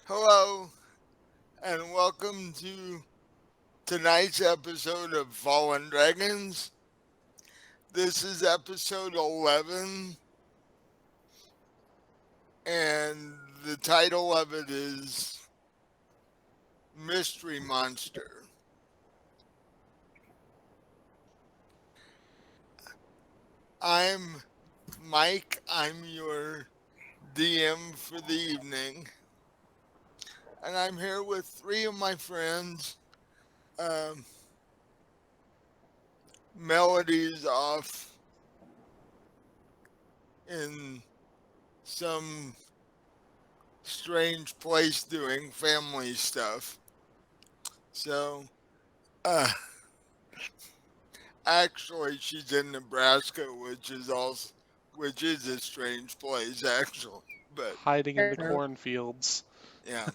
Hello, and welcome to tonight's episode of Fallen Dragons. This is episode 11, and the title of it is Mystery Monster. I'm Mike, I'm your DM for the evening, and I'm here with three of my friends. Um, Melody's off in some strange place doing family stuff. So, uh, actually, she's in Nebraska, which is a strange place, actually. But Hiding in the True. cornfields. yeah,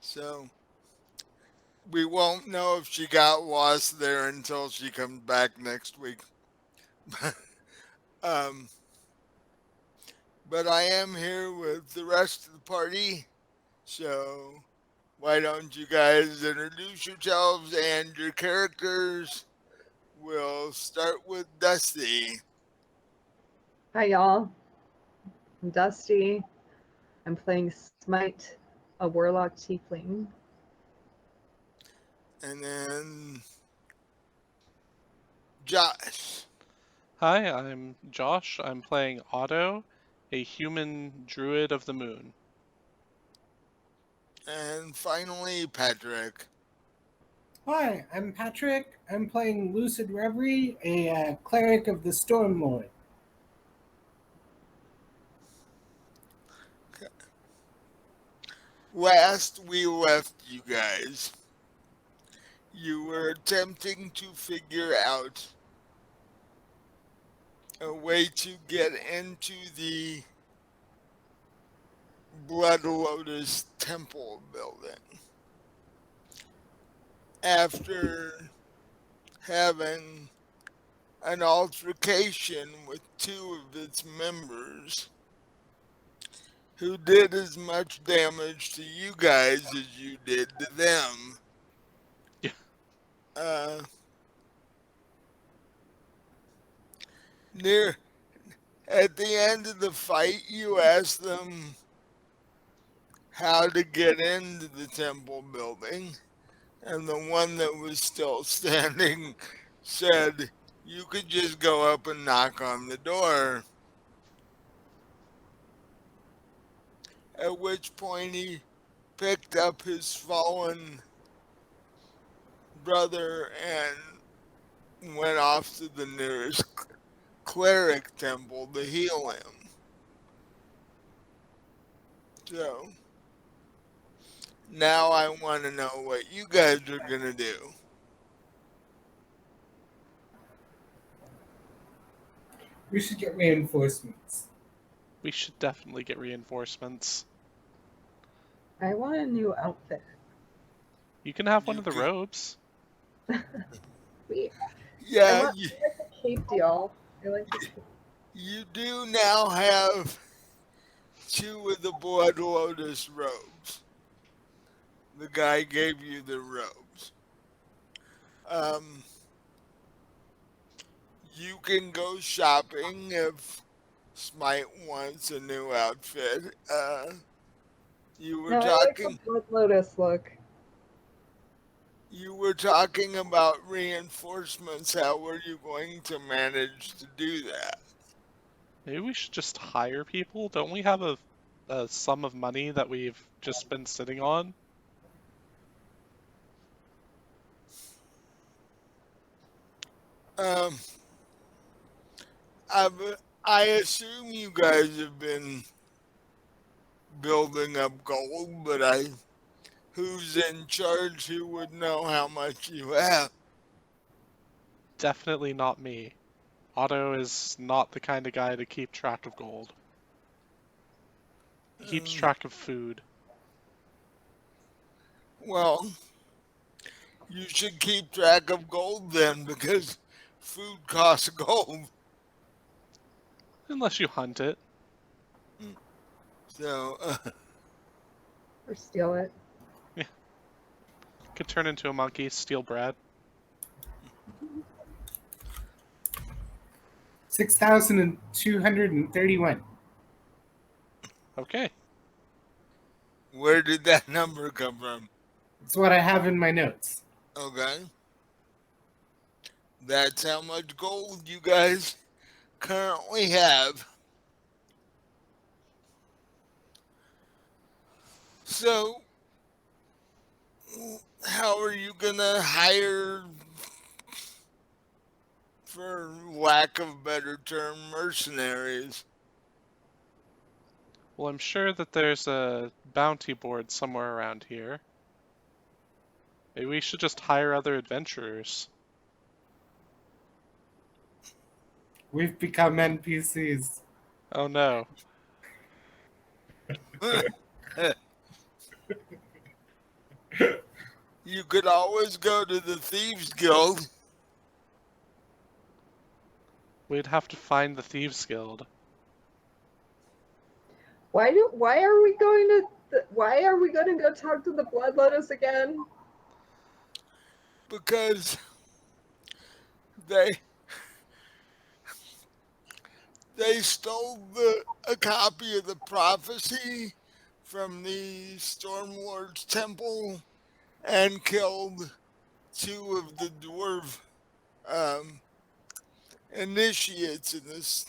so we won't know if she got lost there until she comes back next week. um, but I am here with the rest of the party, so why don't you guys introduce yourselves and your characters? We'll start with Dusty. Hi, y'all. I'm Dusty. I'm playing Smite, a warlock tiefling. And then Josh. Hi, I'm Josh. I'm playing Otto, a human druid of the moon. And finally, Patrick. Hi, I'm Patrick. I'm playing Lucid Reverie, a cleric of the Storm Lord. Last we left you guys, you were attempting to figure out a way to get into the Blood Lotus Temple building after having an altercation with two of its members who did as much damage to you guys as you did to them. Yeah. Uh, near at the end of the fight, you asked them how to get into the temple building, and the one that was still standing said you could just go up and knock on the door. At which point he picked up his fallen brother and went off to the nearest cleric temple to heal him. So now I want to know what you guys are going to do. We should get reinforcements. We should definitely get reinforcements. I want a new outfit. You can have one You of the could, robes. Wait, I yeah, want I like the cape deal. I like the cape. you do now have two of the Blood Lotus robes. The guy gave you the robes. Um, you can go shopping if Smite wants a new outfit. You were No, I like the talking. Blood Lotus look. You were talking about reinforcements. How were you going to manage to do that? Maybe we should just hire people. Don't we have a sum of money that we've just been sitting on? Um, I've, I assume you guys have been building up gold, but who's in charge? Who would know how much you have? Definitely not me. Otto is not the kind of guy to keep track of gold. He keeps track of food. Well, you should keep track of gold then, because food costs gold. Unless you hunt it. So, Or steal it. Could turn into a monkey, steal bread. 6,231. Okay. Where did that number come from? That's what I have in my notes. Okay. That's how much gold you guys currently have. So, how are you gonna hire, for lack of a better term, mercenaries? Well, I'm sure that there's a bounty board somewhere around here. Maybe we should just hire other adventurers. We've become NPCs. Oh no. You could always go to the Thieves Guild. We'd have to find the Thieves Guild. Why are we going to go talk to the Blood Lotus again? Because they stole a copy of the prophecy from the Stormlord's temple and killed two of the dwarf um, initiates in this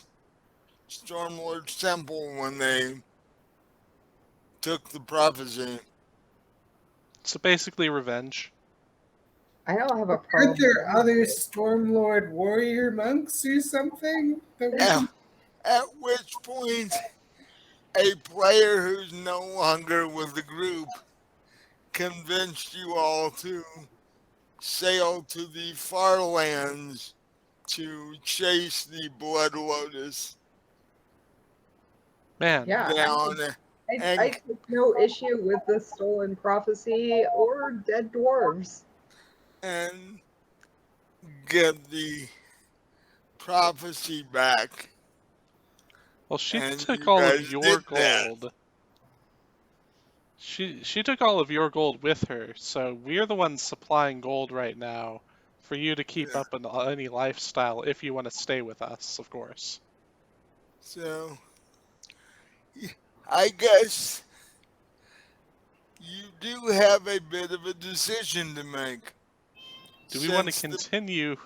Stormlord's temple when they took the prophecy. So basically revenge. I don't have a Aren't problem. there other Stormlord warrior monks or something? That we can... At which point, a player who's no longer with the group convinced you all to sail to the far lands to chase the Blood Lotus Man, Yeah, down I take no issue with the stolen prophecy or dead dwarves. and get the prophecy back. well, she And took you all of guys your did that. gold. She took all of your gold with her, so we're the ones supplying gold right now for you to keep Yeah. up in any lifestyle if you want to stay with us, of course. So, I guess you do have a bit of a decision to make. Do we want to Since the continue?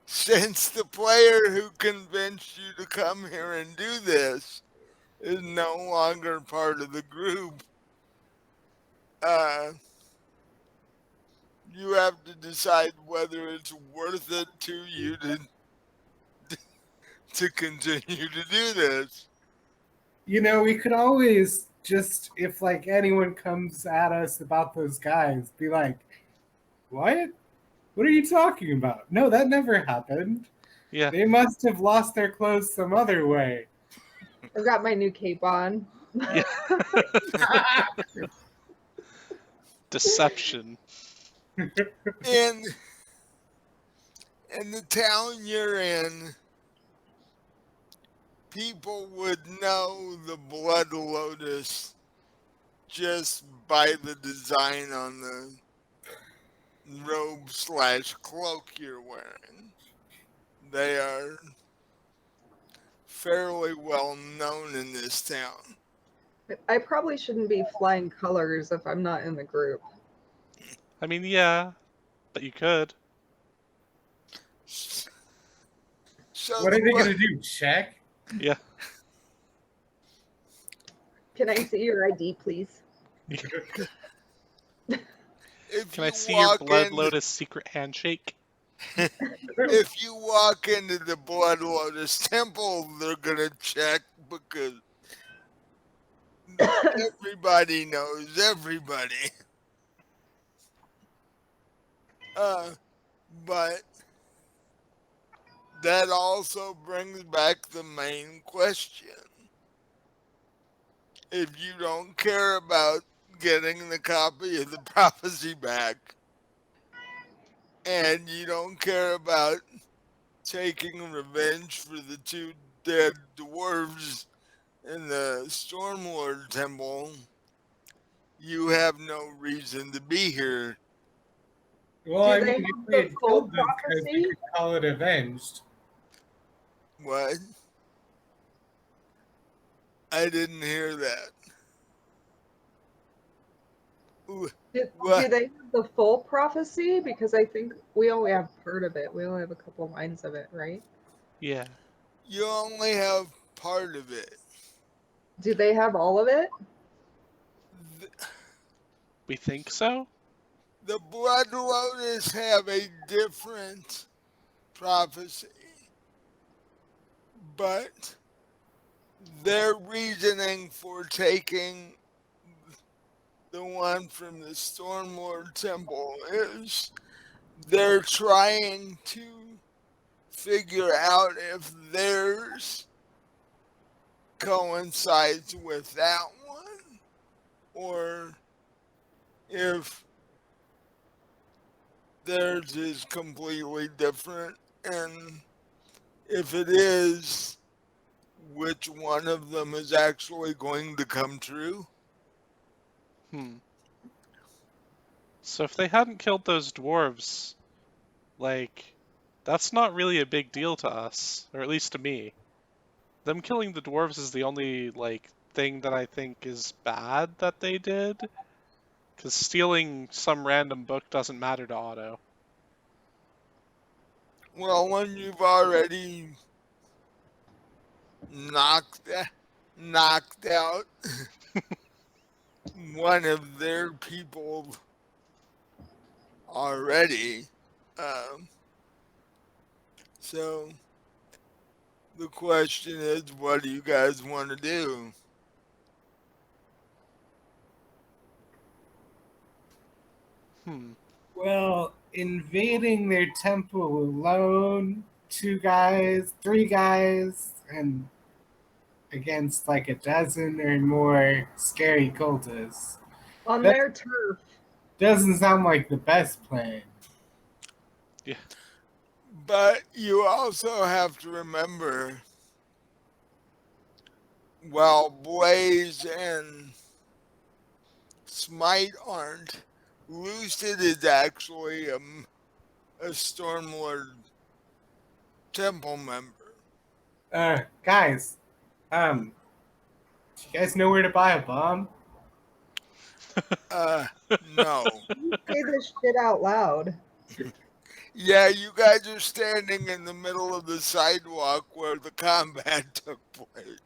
since the player who convinced you to come here and do this is no longer part of the group, you have to decide whether it's worth it to you to continue to do this. You know, we could always just, if like anyone comes at us about those guys, be like, what? What are you talking about? No, that never happened. Yeah, They must have lost their clothes some other way. I've got my new cape on. yeah. Deception. In the town you're in, people would know the Blood Lotus just by the design on the robe / cloak you're wearing. They are fairly well known in this town. I probably shouldn't be flying colors if I'm not in the group. I mean, yeah, but you could. So What are they going to do? Check? Yeah. Can I see your ID, please? if Can you I see your walk Blood in, Lotus secret handshake? if you walk into the Blood Lotus temple, they're gonna check because everybody knows everybody. But that also brings back the main question. If you don't care about getting the copy of the prophecy back, and you don't care about taking revenge for the two dead dwarves in the Stormlord temple, you have no reason to be here. Well, Do I they mean, if have we the had full killed those guys, we prophecy? could call it avenged. What? I didn't hear that. Ooh, Do what? they have the full prophecy? Because I think we only have part of it. We only have a couple lines of it, right? Yeah. You only have part of it. Do they have all of it? The, We think so? the Blood Lotus have a different prophecy, but their reasoning for taking the one from the Stormlord Temple is they're trying to figure out if theirs coincides with that one or if theirs is completely different, and if it is, which one of them is actually going to come true. Hmm. So if they hadn't killed those dwarves, like, that's not really a big deal to us, or at least to me. Them killing the dwarves is the only, like, thing that I think is bad that they did, because stealing some random book doesn't matter to Otto. Well, when you've already knocked knocked out one of their people already, um, so the question is, what do you guys want to do? Hmm. Well, invading their temple alone, 2 guys, 3 guys, and against like a dozen or more scary cultists. On That their turf. doesn't sound like the best plan. Yeah. But you also have to remember, while Blaze and Smite aren't, Lucid is actually a Stormlord Temple member. Guys, do you guys know where to buy a bomb? No. You say this shit out loud. Yeah, you guys are standing in the middle of the sidewalk where the combat took place.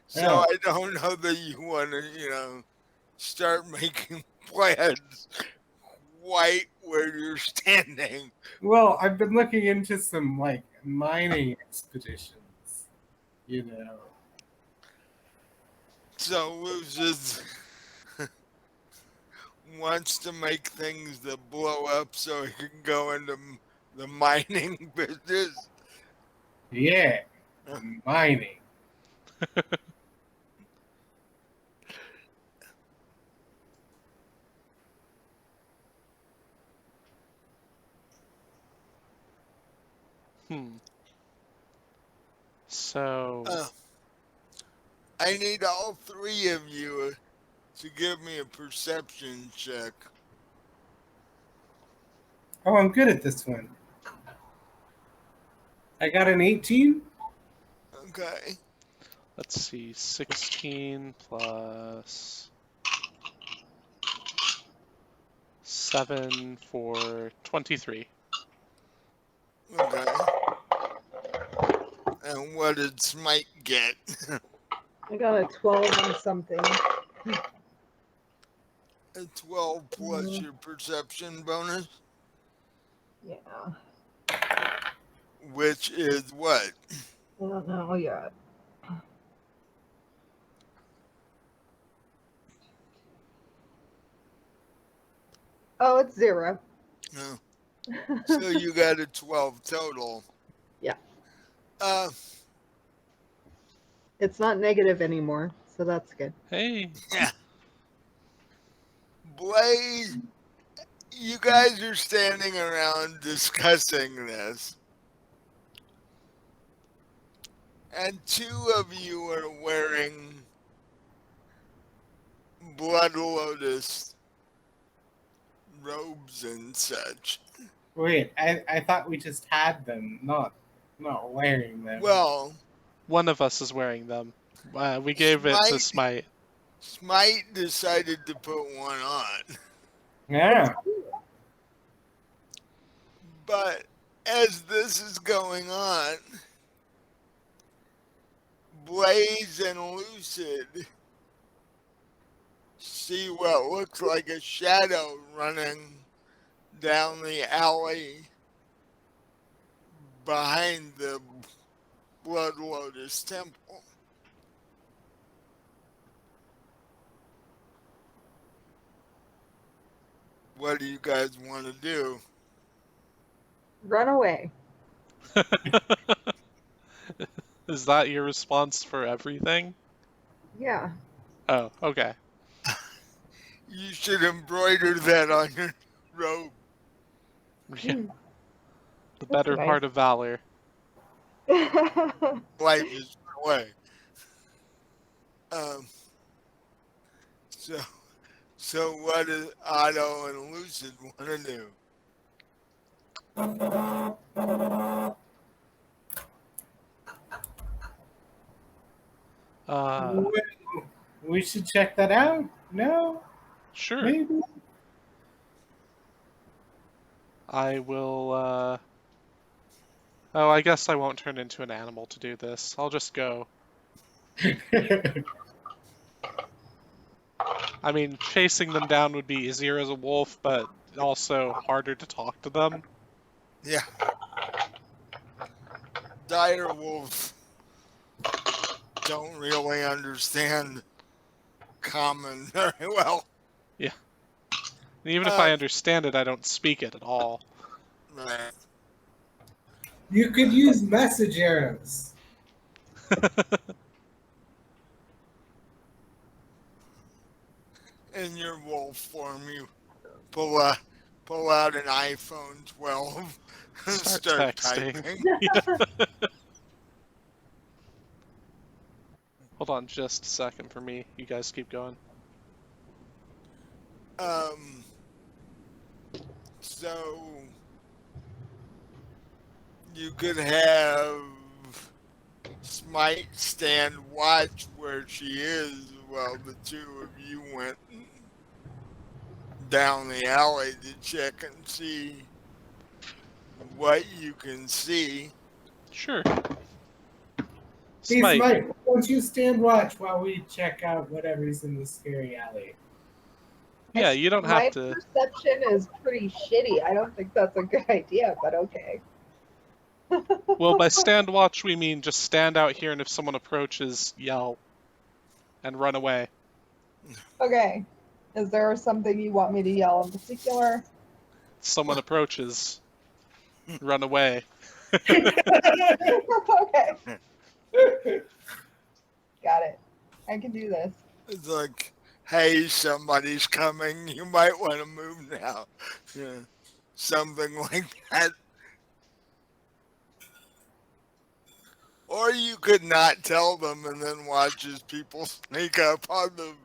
So Oh, I don't know that you want to, start making plans right where you're standing. well, I've been looking into some like mining expeditions, you know. So Lucius wants to make things that blow up so he can go into the mining business. Yeah, mining. Hmm. So, Uh, I need all three of you to give me a perception check. Oh, I'm good at this one. I got an 18. Okay. let's see, 16 plus 7 for 23. Okay. And what did Smite get? I got a 12 and something. A 12 plus Mm, your perception bonus, yeah. which is what? I don't know yet. Oh, it's 0. No. So you got a 12 total. Yeah. Uh, It's not negative anymore, so that's good. Hey, yeah. Blaze, you guys are standing around discussing this. And two of you are wearing blood lotus robes and such. Wait, I thought we just had them, not wearing them. Well, One of us is wearing them. We gave it to Smite. Smite decided to put one on. Yeah. But as this is going on, Blaze and Lucid see what looks like a shadow running down the alley behind the Blood Lotus Temple. What do you guys want to do? Run away. Is that your response for everything? Yeah. Oh, okay. You should embroider that on your robe. Yeah, Hmm. the better nice. part of valor. Life is away. Um, so what does Otto and Lucid want to do? We should check that out. No, Sure. maybe. I will, Oh, I guess I won't turn into an animal to do this. I'll just go. I mean, chasing them down would be easier as a wolf, but also harder to talk to them. Yeah. Dire wolves don't really understand common very well. Yeah. And even if I understand it, I don't speak it at all. Right. You could use message arrows. In your wolf form, you pull out an iPhone 12 and Start start texting. typing. Hold on just a second for me. You guys keep going. So you could have Smite stand watch where she is while the two of you went down the alley to check and see what you can see. Sure. Hey, Smite. Smite, why don't you stand watch while we check out whatever's in the scary alley? Yeah, you don't My have to. perception is pretty shitty. I don't think that's a good idea, but okay. Well, by stand watch, we mean just stand out here, and if someone approaches, yell and run away. Okay. Is there something you want me to yell in particular? Someone approaches, run away. Okay. Got it. I can do this. It's like, hey, somebody's coming. You might want to move now. Yeah. Something like that. Or you could not tell them and then watch as people sneak up on them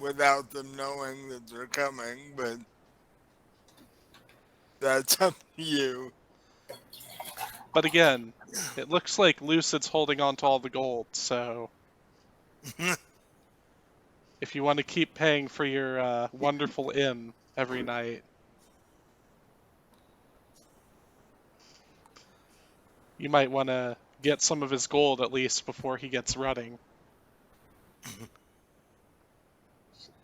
without them knowing that they're coming, but that's up to you. But again, it looks like Lucid's holding on to all the gold, so if you want to keep paying for your wonderful inn every night, you might want to get some of his gold at least before he gets running.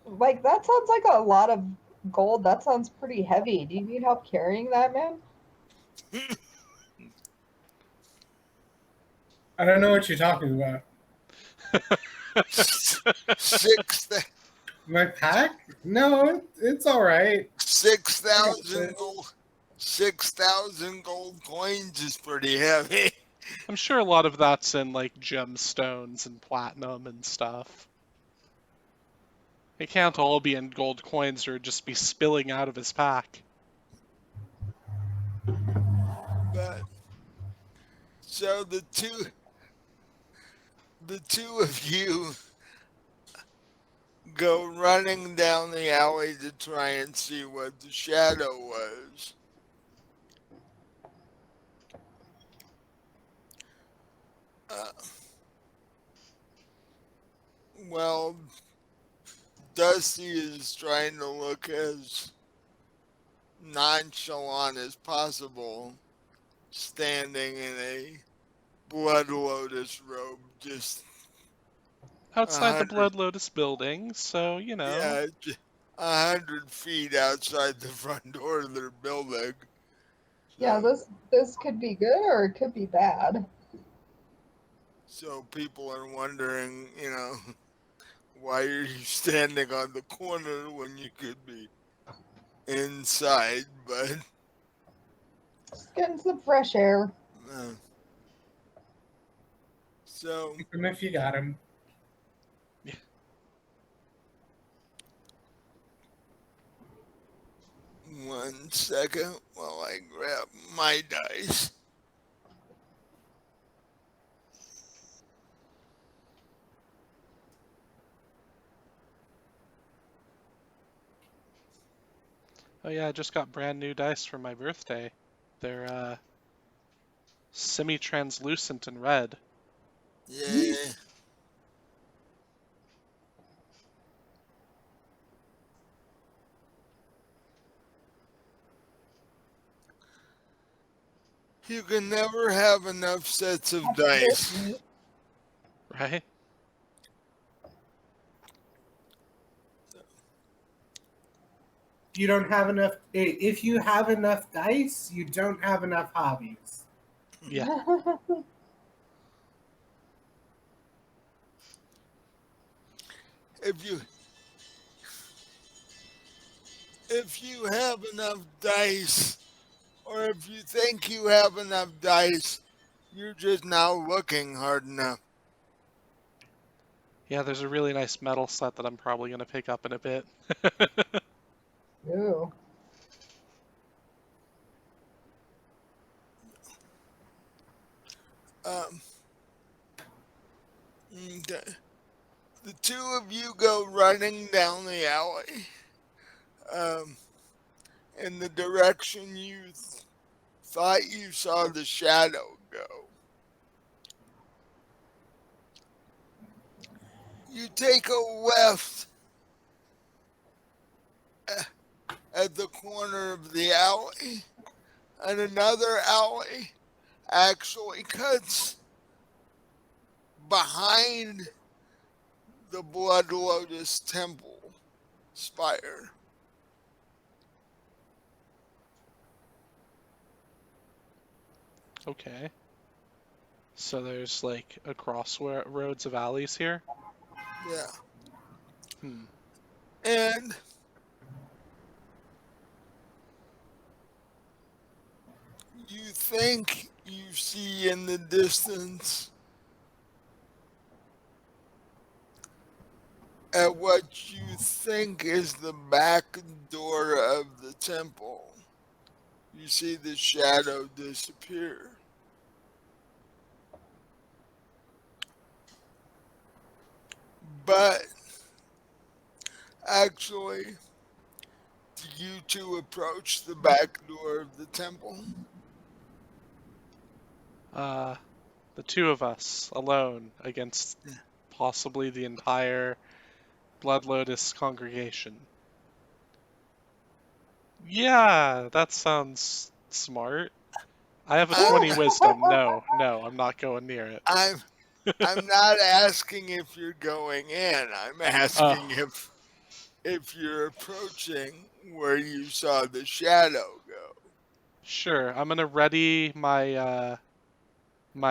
Like, that sounds like a lot of gold. That sounds pretty heavy. Do you need help carrying that, man? I don't know what you're talking about. 6,000 My pack? No, it's all right. 6,000 gold coins is pretty heavy. I'm sure a lot of that's in like gemstones and platinum and stuff. It can't all be in gold coins or just be spilling out of his pack. But so the two of you go running down the alley to try and see what the shadow was. Uh, well, Dusty is trying to look as nonchalant as possible, standing in a blood lotus robe, just a Outside the hundred, Blood Lotus building, so, you know. yeah, 100 feet outside the front door of their building. Yeah, So, this could be good or it could be bad. so people are wondering, why are you standing on the corner when you could be inside? But Just getting some fresh air. uh, so Keep him if you got him. one second while I grab my dice. Oh yeah, I just got brand new dice for my birthday. They're semi-translucent and red. Yeah. You can never have enough sets of dice. Right? You don't have enough. If you have enough dice, you don't have enough hobbies. Yeah. If you if you have enough dice, or if you think you have enough dice, you're just not looking hard enough. Yeah, there's a really nice metal set that I'm probably going to pick up in a bit. Ooh. Um, okay. The two of you go running down the alley, um, in the direction you thought you saw the shadow go. You take a left at the corner of the alley, and another alley actually cuts behind the Blood Lotus Temple spire. Okay. So there's like a crossroads of alleys here. Yeah. Hmm. And you think you see in the distance at what you think is the back door of the temple. You see the shadow disappear. But actually, you two approach the back door of the temple. The two of us alone against possibly the entire Blood Lotus congregation. Yeah, that sounds smart. I have a 20 I'm, wisdom. No, I'm not going near it. I'm, I'm not asking if you're going in. I'm asking Oh, if you're approaching where you saw the shadow go. sure. I'm gonna ready my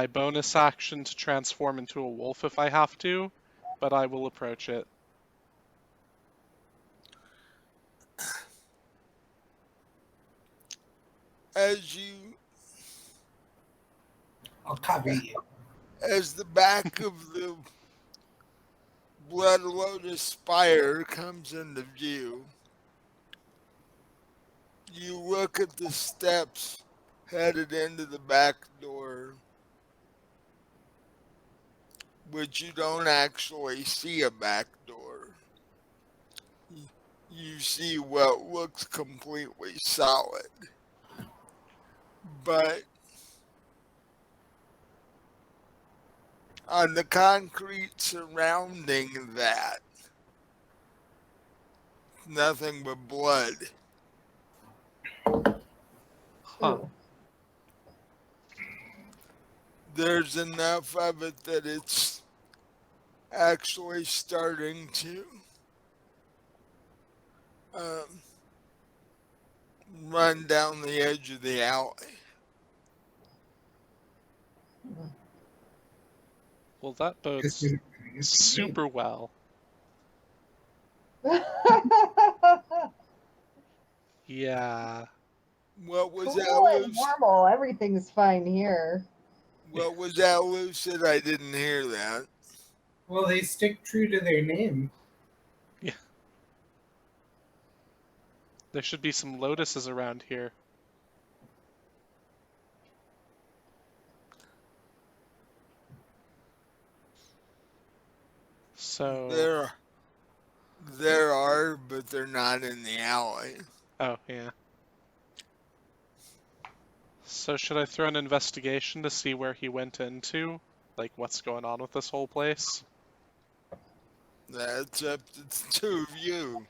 bonus action to transform into a wolf if I have to, but I will approach it. As you, I'll cover you. as the back of the Blood Lotus spire comes into view, you look at the steps headed into the back door, which you don't actually see a back door. you see what looks completely solid. But on the concrete surrounding that, nothing but blood. Huh. Ooh. There's enough of it that it's actually starting to um, run down the edge of the alley. Well, that It's bodes gonna, it's gonna rain. super well. Yeah. What was that, Cool and Luce? normal. Everything's fine here. What was that, Lucid? I didn't hear that. Well, they stick true to their name. Yeah. There should be some lotuses around here. So, There, there are, but they're not in the alley. oh, yeah. So should I throw an investigation to see where he went into? Like, what's going on with this whole place? That's up to the two of you.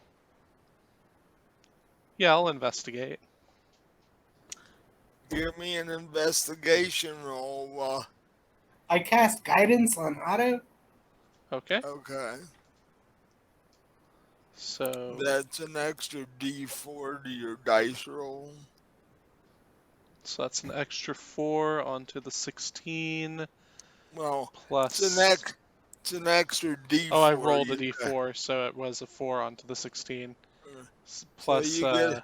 Yeah, I'll investigate. Give me an investigation roll. I cast guidance on Otto. Okay. Okay. So, That's an extra D4 to your dice roll. so that's an extra 4 onto the 16 Well, plus. it's an extra D4. Oh, I rolled a You got, d4, so it was a 4 onto the 16 so plus you get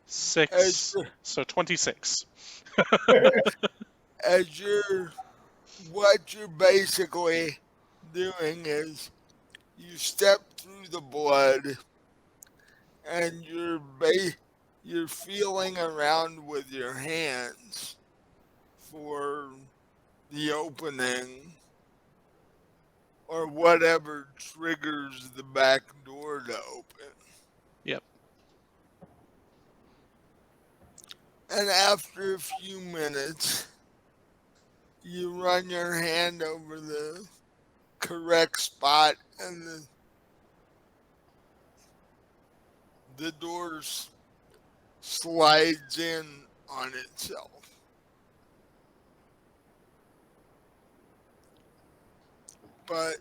6, extra so 26. as what you're basically doing is you step through the blood and you're feeling around with your hands for the opening or whatever triggers the back door to open. Yep. And after a few minutes, you run your hand over the correct spot and the door slides in on itself. But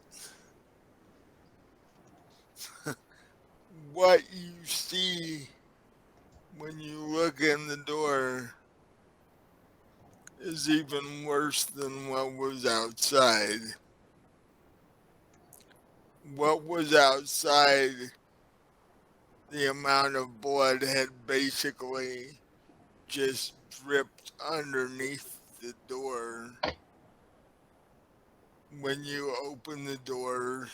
what you see when you look in the door is even worse than what was outside. What was outside, the amount of blood had basically just dripped underneath the door. When you open the door,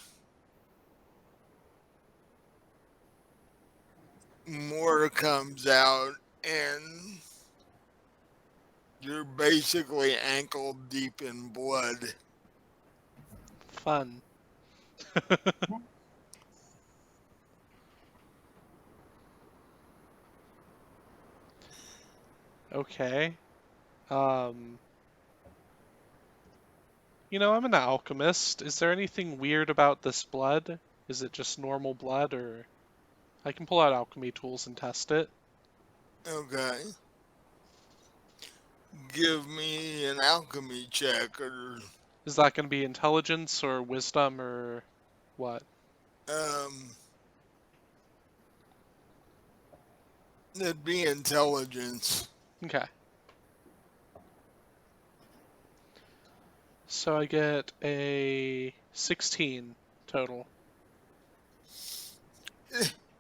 more comes out, and you're basically ankle deep in blood. Fun. Okay. Um, I'm an alchemist. Is there anything weird about this blood? Is it just normal blood, or I can pull out alchemy tools and test it? Okay. Give me an alchemy check, or Is that going to be intelligence or wisdom or what? um, it'd be intelligence. Okay. So I get a 16 total.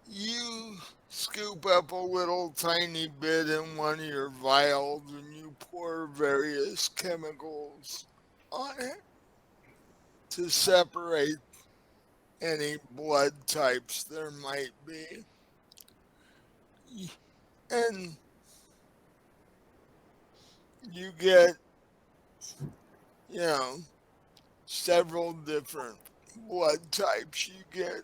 You scoop up a little tiny bit in one of your vials and you pour various chemicals on it to separate any blood types there might be. And you get, you know, several different blood types. You get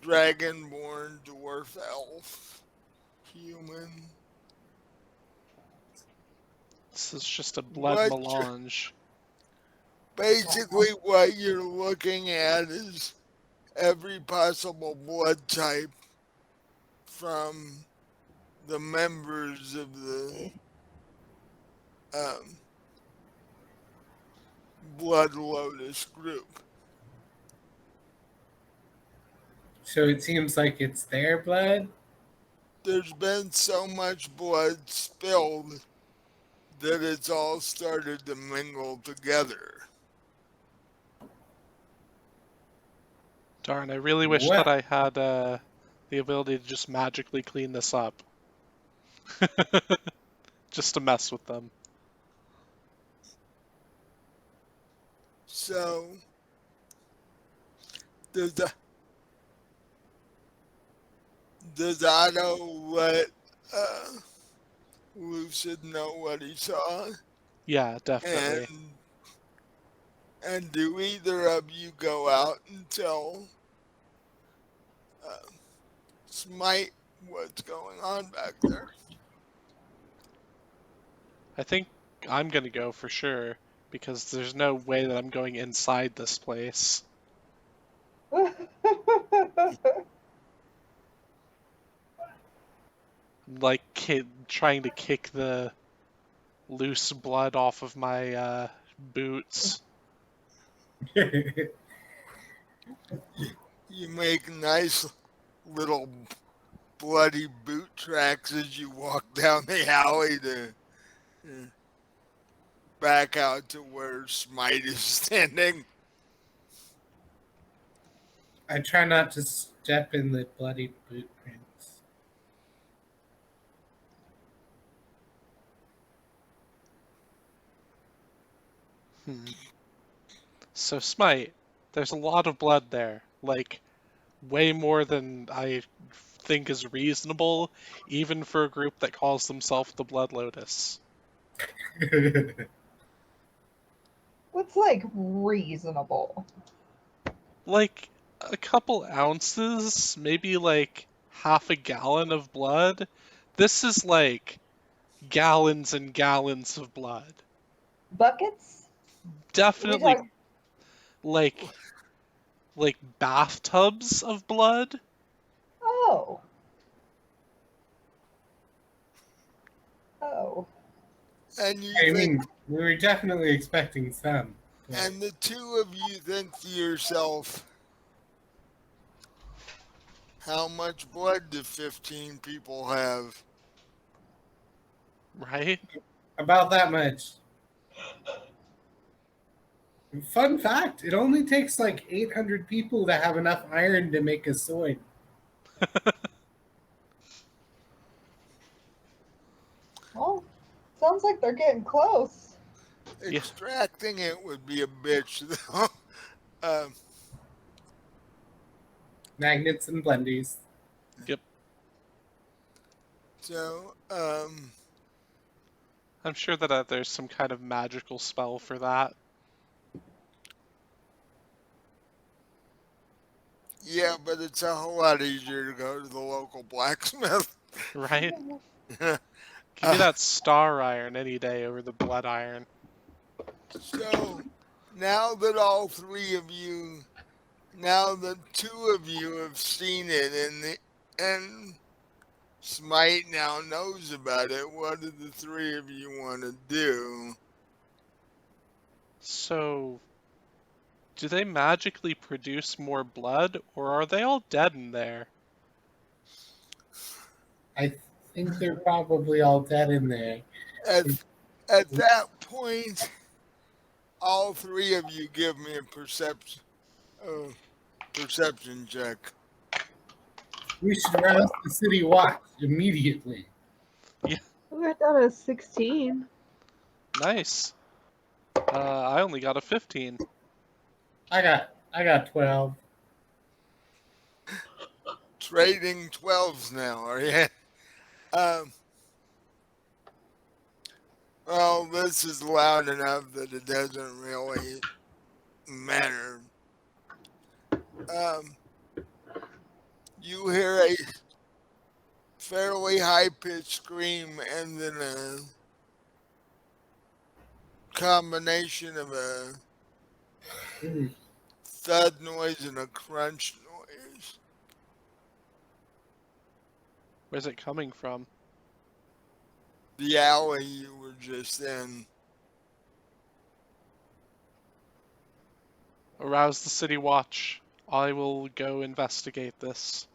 dragonborn, dwarf, elf, human. This is just a blood What melange. basically what you're looking at is every possible blood type from the members of the um, Blood Lotus group. So it seems like it's their blood. There's been so much blood spilled that it's all started to mingle together. Darn, I really wish that Well, I had the ability to just magically clean this up. Just to mess with them. So does Otto let Lucid know what he saw? Yeah, And definitely. do either of you go out and tell Smite what's going on back there? I think I'm gonna go for sure, because there's no way that I'm going inside this place. Like, trying to kick the loose blood off of my boots. You make nice little bloody boot tracks as you walk down the alley to back out to where Smite is standing. I try not to step in the bloody boot prints. Hmm. So, Smite, there's a lot of blood there. Like, way more than I think is reasonable, even for a group that calls themselves the Blood Lotus. What's like reasonable? Like, a couple ounces, maybe like half a gallon of blood. This is like gallons and gallons of blood. Buckets? We Definitely talk. like bathtubs of blood. Oh. Oh. And you I think, mean, we were definitely expecting some. but- and the two of you think to yourself, how much blood do 15 people have? Right? About that much. Fun fact, it only takes like 800 people to have enough iron to make a sword. Well, sounds like they're getting close. Yeah. Extracting it would be a bitch, though. um, Magnets and blendies. Yep. so, I'm sure that there's some kind of magical spell for that. yeah, but it's a whole lot easier to go to the local blacksmith. Right? Give me that star iron any day over the blood iron. So, now that all three of you, now that two of you have seen it and Smite now knows about it, what do the three of you want to do? So, do they magically produce more blood, or are they all dead in there? I think they're probably all dead in there. At, at that point, all three of you give me a perception check. We should rouse the city watch immediately. I got down to 16. Nice. I only got a 15. I got 12. Trading 12s now, are you? Well, this is loud enough that it doesn't really matter. Um, high-pitched scream and then a combination of a Ooh. thud noise and a crunch noise. Where's it coming from? The alley you were just in. Arouse the city watch. I will go investigate this.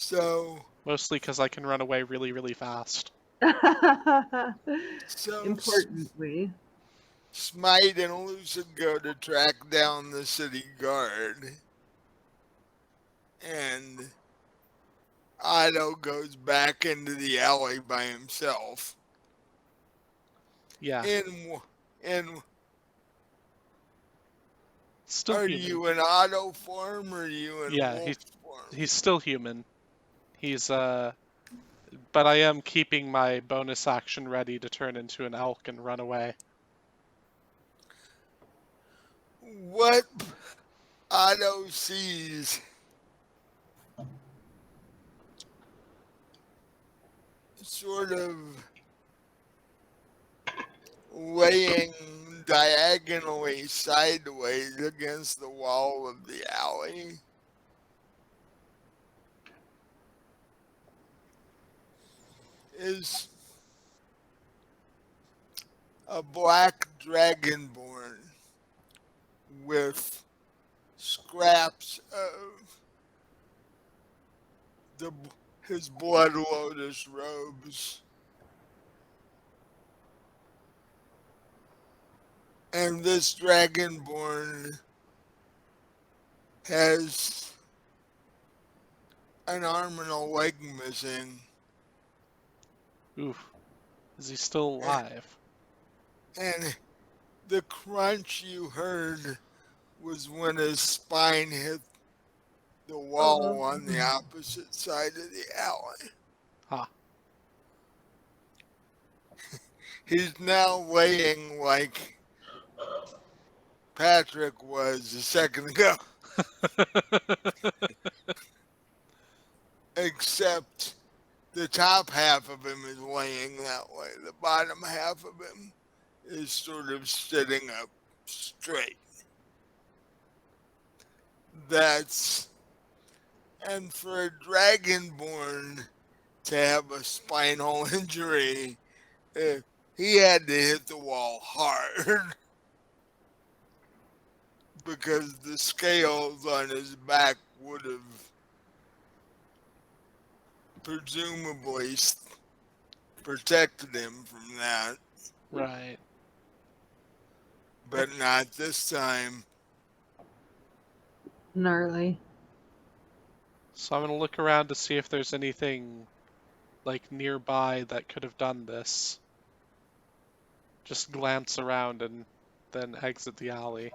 So, Mostly because I can run away really, really fast. so Importantly. Smite and Lucid go to track down the city guard. And Otto goes back into the alley by himself. Yeah, In still are human. you in Otto form or are you in Yeah, wolf form? he's still human. He's but I am keeping my bonus action ready to turn into an elk and run away. What Otto sees sort of laying diagonally sideways against the wall of the alley is a black dragonborn with scraps of his blood lotus robes. And this dragonborn has an arm and a leg missing. Oof. Is he still alive? And the crunch you heard was when his spine hit the wall on the opposite side of the alley. Ha. He's now laying like Patrick was a second ago, except the top half of him is laying that way. The bottom half of him is sort of sitting up straight. And for a dragonborn to have a spinal injury, he had to hit the wall hard because the scales on his back would have presumably protected him from that, Right. but not this time. Gnarly. So I'm gonna look around to see if there's anything like nearby that could have done this. Just glance around and then exit the alley.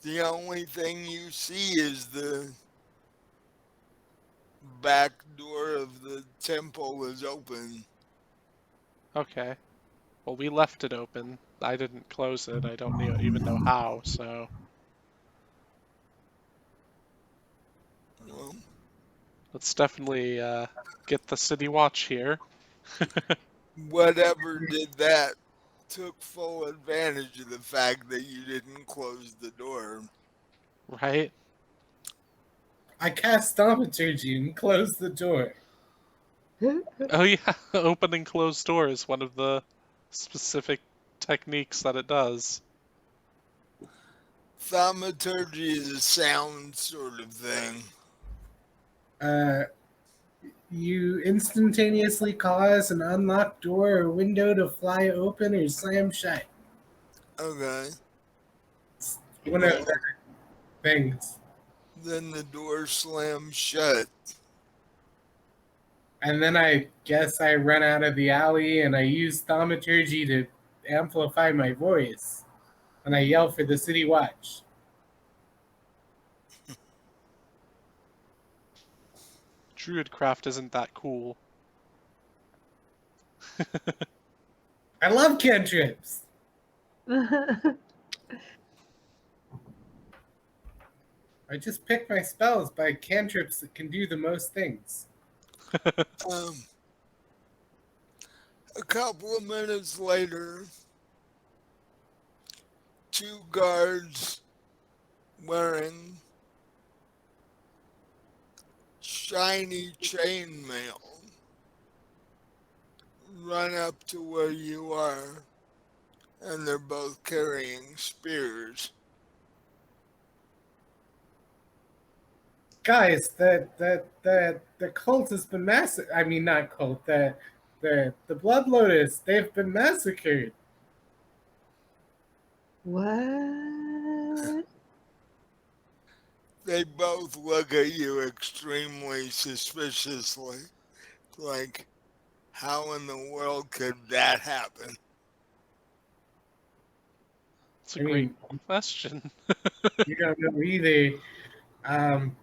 The only thing you see is the back door of the temple is open. Okay. Well, we left it open. I didn't close it. I don't even know how, so... Well, Let's definitely get the city watch here. whatever did that took full advantage of the fact that you didn't close the door. Right? I cast thaumaturgy and closed the door. Oh yeah, open and close door is one of the specific techniques that it does. Thaumaturgy is a sound sort of thing. You instantaneously cause an unlocked door or window to fly open or slam shut. Okay. It's one of the things. Then the door slams shut. And then I guess I run out of the alley and I use thaumaturgy to amplify my voice. And I yell for the city watch. Druidcraft isn't that cool. I love cantrips. I just pick my spells by cantrips that can do the most things. Um, a couple of minutes later, two guards wearing shiny chainmail run up to where you are, and they're both carrying spears. Guys, the cult has been massacred. I mean, not cult. The Blood Lotus. They've been massacred. What? They both look at you extremely suspiciously, like, how in the world could that happen? It's a I great mean, question. you don't know either.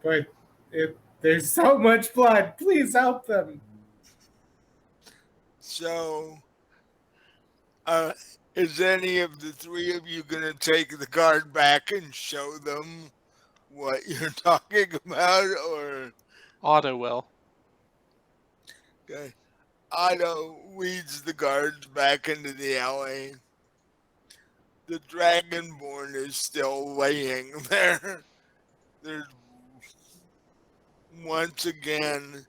But there's so much blood. Please help them. So, uh, is any of the three of you going to take the guard back and show them what you're talking about? Or, Otto will. okay, Otto leads the guards back into the alley. The Dragonborn is still laying there. There's once again,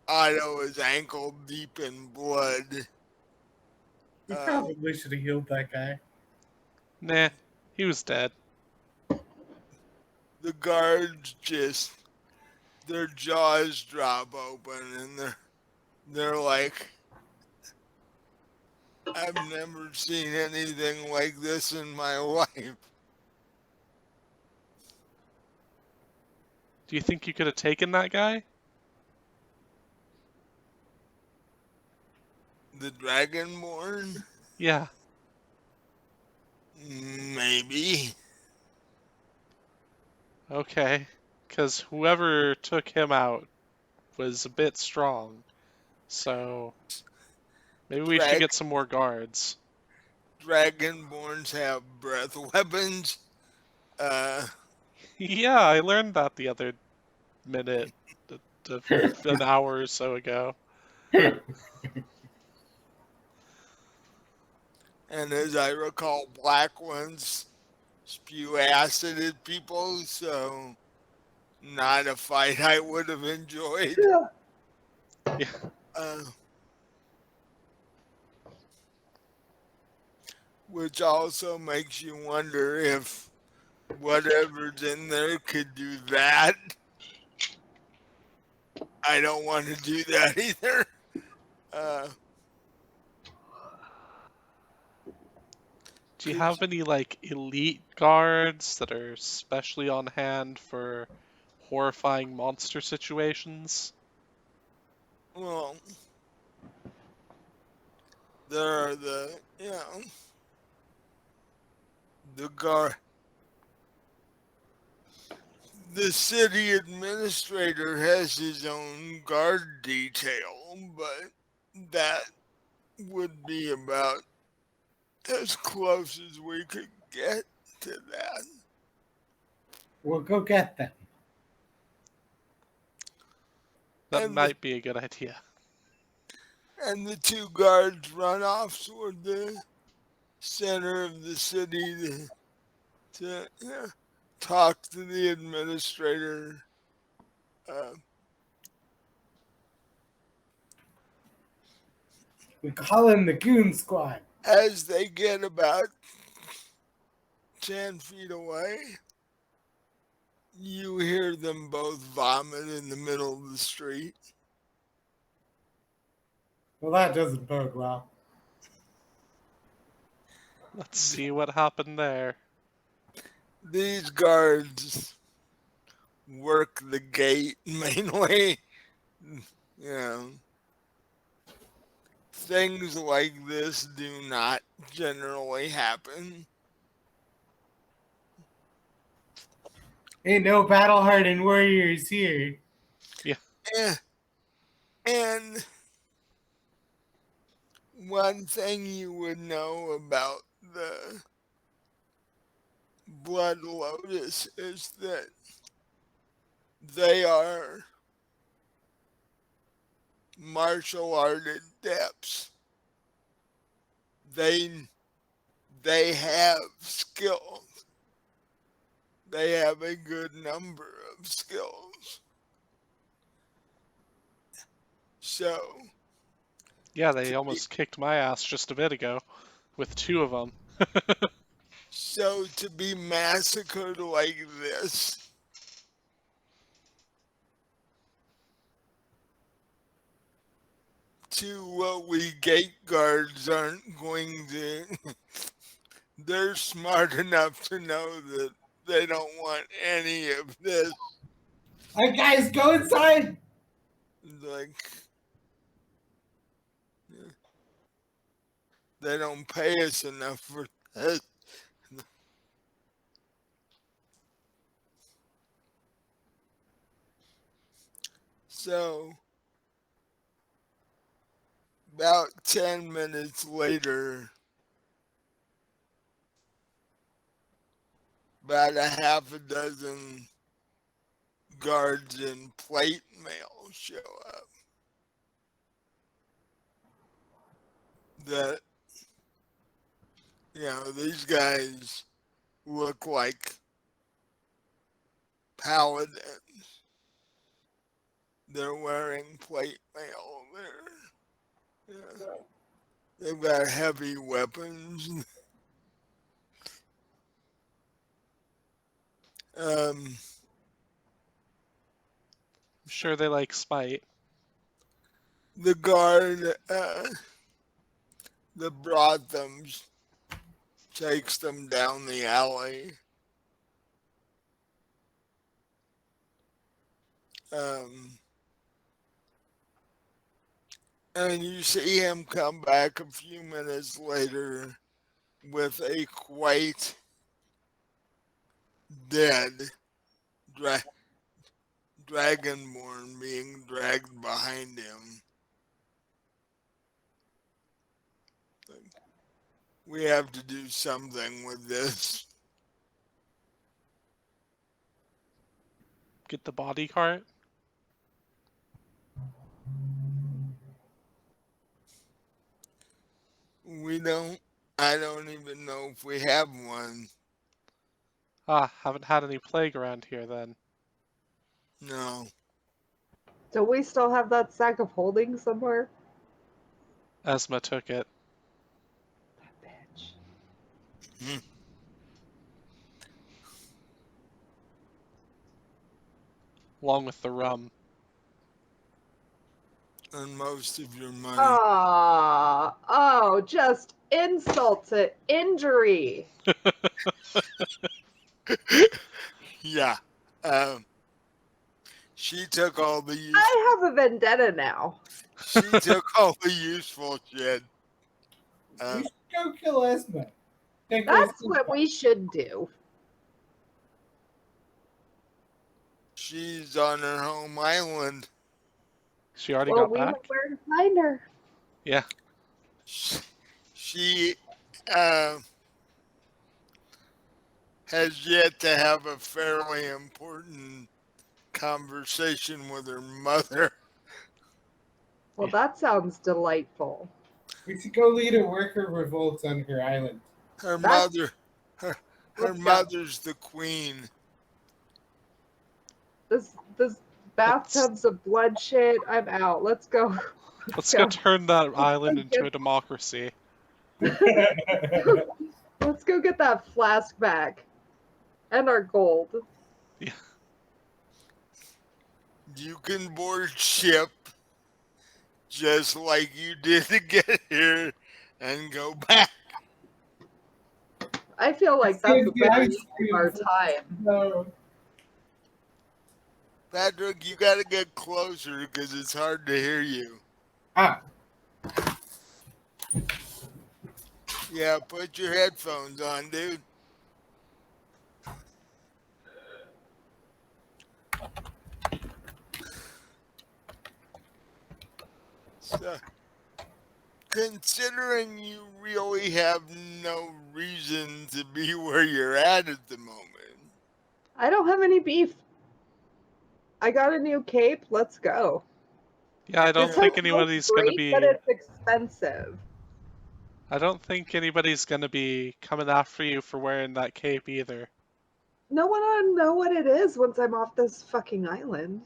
Otto is ankle deep in blood. We probably should have healed that guy. Nah, he was dead. The guards just, their jaws drop open and they're like, I've never seen anything like this in my life. Do you think you could have taken that guy? The Dragonborn? Yeah. Maybe. Okay. Because whoever took him out was a bit strong. So maybe we should get some more guards. Dragonborns have breath weapons. Yeah, I learned that the other minute, an hour or so ago. And as I recall, black ones spew acid at people, so not a fight I would have enjoyed. Yeah. Which also makes you wonder if whatever's in there could do that. I don't want to do that either. Do you have any like elite guards that are specially on hand for horrifying monster situations? Well, there are the guard. The city administrator has his own guard detail, but that would be about as close as we could get to that. We'll go get them. That might be a good idea. And the two guards run off toward the center of the city to talk to the administrator. We call him the Goon Squad. As they get about 10 feet away, you hear them both vomit in the middle of the street. Well, that doesn't bode well. Let's see what happened there. These guards work the gate mainly. Things like this do not generally happen. Ain't no battle-hardened warriors here. Yeah. And one thing you would know about the Blood Lotus is that they are martial art adepts. They have skills. They have a good number of skills. So Yeah, they to be, almost kicked my ass just a bit ago with 2 of them. to be massacred like this, we gate guards aren't going to. They're smart enough to know that they don't want any of this. All right, guys, go inside. Like, they don't pay us enough for this. So, about 10 minutes later, about a half a dozen guards in plate mail show up. That, these guys look like paladins. They're wearing plate mail. They've got heavy weapons. I'm sure they like Smite. The guard that brought them takes them down the alley. And you see him come back a few minutes later with a quite dead dragonborn being dragged behind him. We have to do something with this. Get the body cart. I don't even know if we have one. Ah, haven't had any plague around here then. No. Do we still have that sack of holding somewhere? Esma took it. That bitch. Along with the rum. And most of your money. Oh, just insult to injury. Yeah. She took all the I have a vendetta now. she took all the useful shit. We should go kill Esma. That's what we should do. She's on her home island. She already Well, got we know back? where to find her. Yeah. She has yet to have a fairly important conversation with her mother. Well, that sounds delightful. We should go lead a worker revolt on her island. Her That's- mother, her Let's go. mother's the queen. This bathtub's of blood shit. I'm out. Let's go. Let's go turn that island into a democracy. Let's go get that flask back. And our gold. Yeah. You can board ship just like you did to get here and go back. I feel like that's a better use of our time. No. Patrick, you gotta get closer because it's hard to hear you. Ah, Yeah, put your headphones on, dude. So, considering you really have no reason to be where you're at the moment. I don't have any beef. I got a new cape. Let's go. Yeah, I don't This Yeah. think house looks anybody's gonna great, but be. it's expensive. I don't think anybody's gonna be coming after you for wearing that cape either. No one will know what it is once I'm off this fucking island.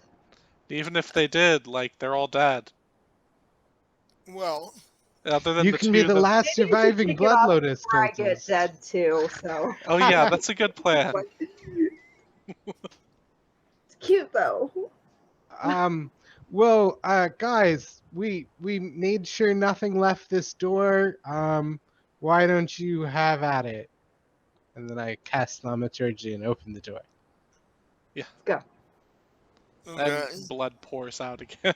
Even if they did, like, they're all dead. Well, Other than You the can be two the that. last Maybe you should surviving take it Blood off Lotus before I get cultist. dead too. So Oh yeah, that's a good plan. it's cute though. Well, guys, we made sure nothing left this door. Why don't you have at it? And then I cast thaumaturgy and open the door. Yeah, Let's go. okay. and blood pours out again.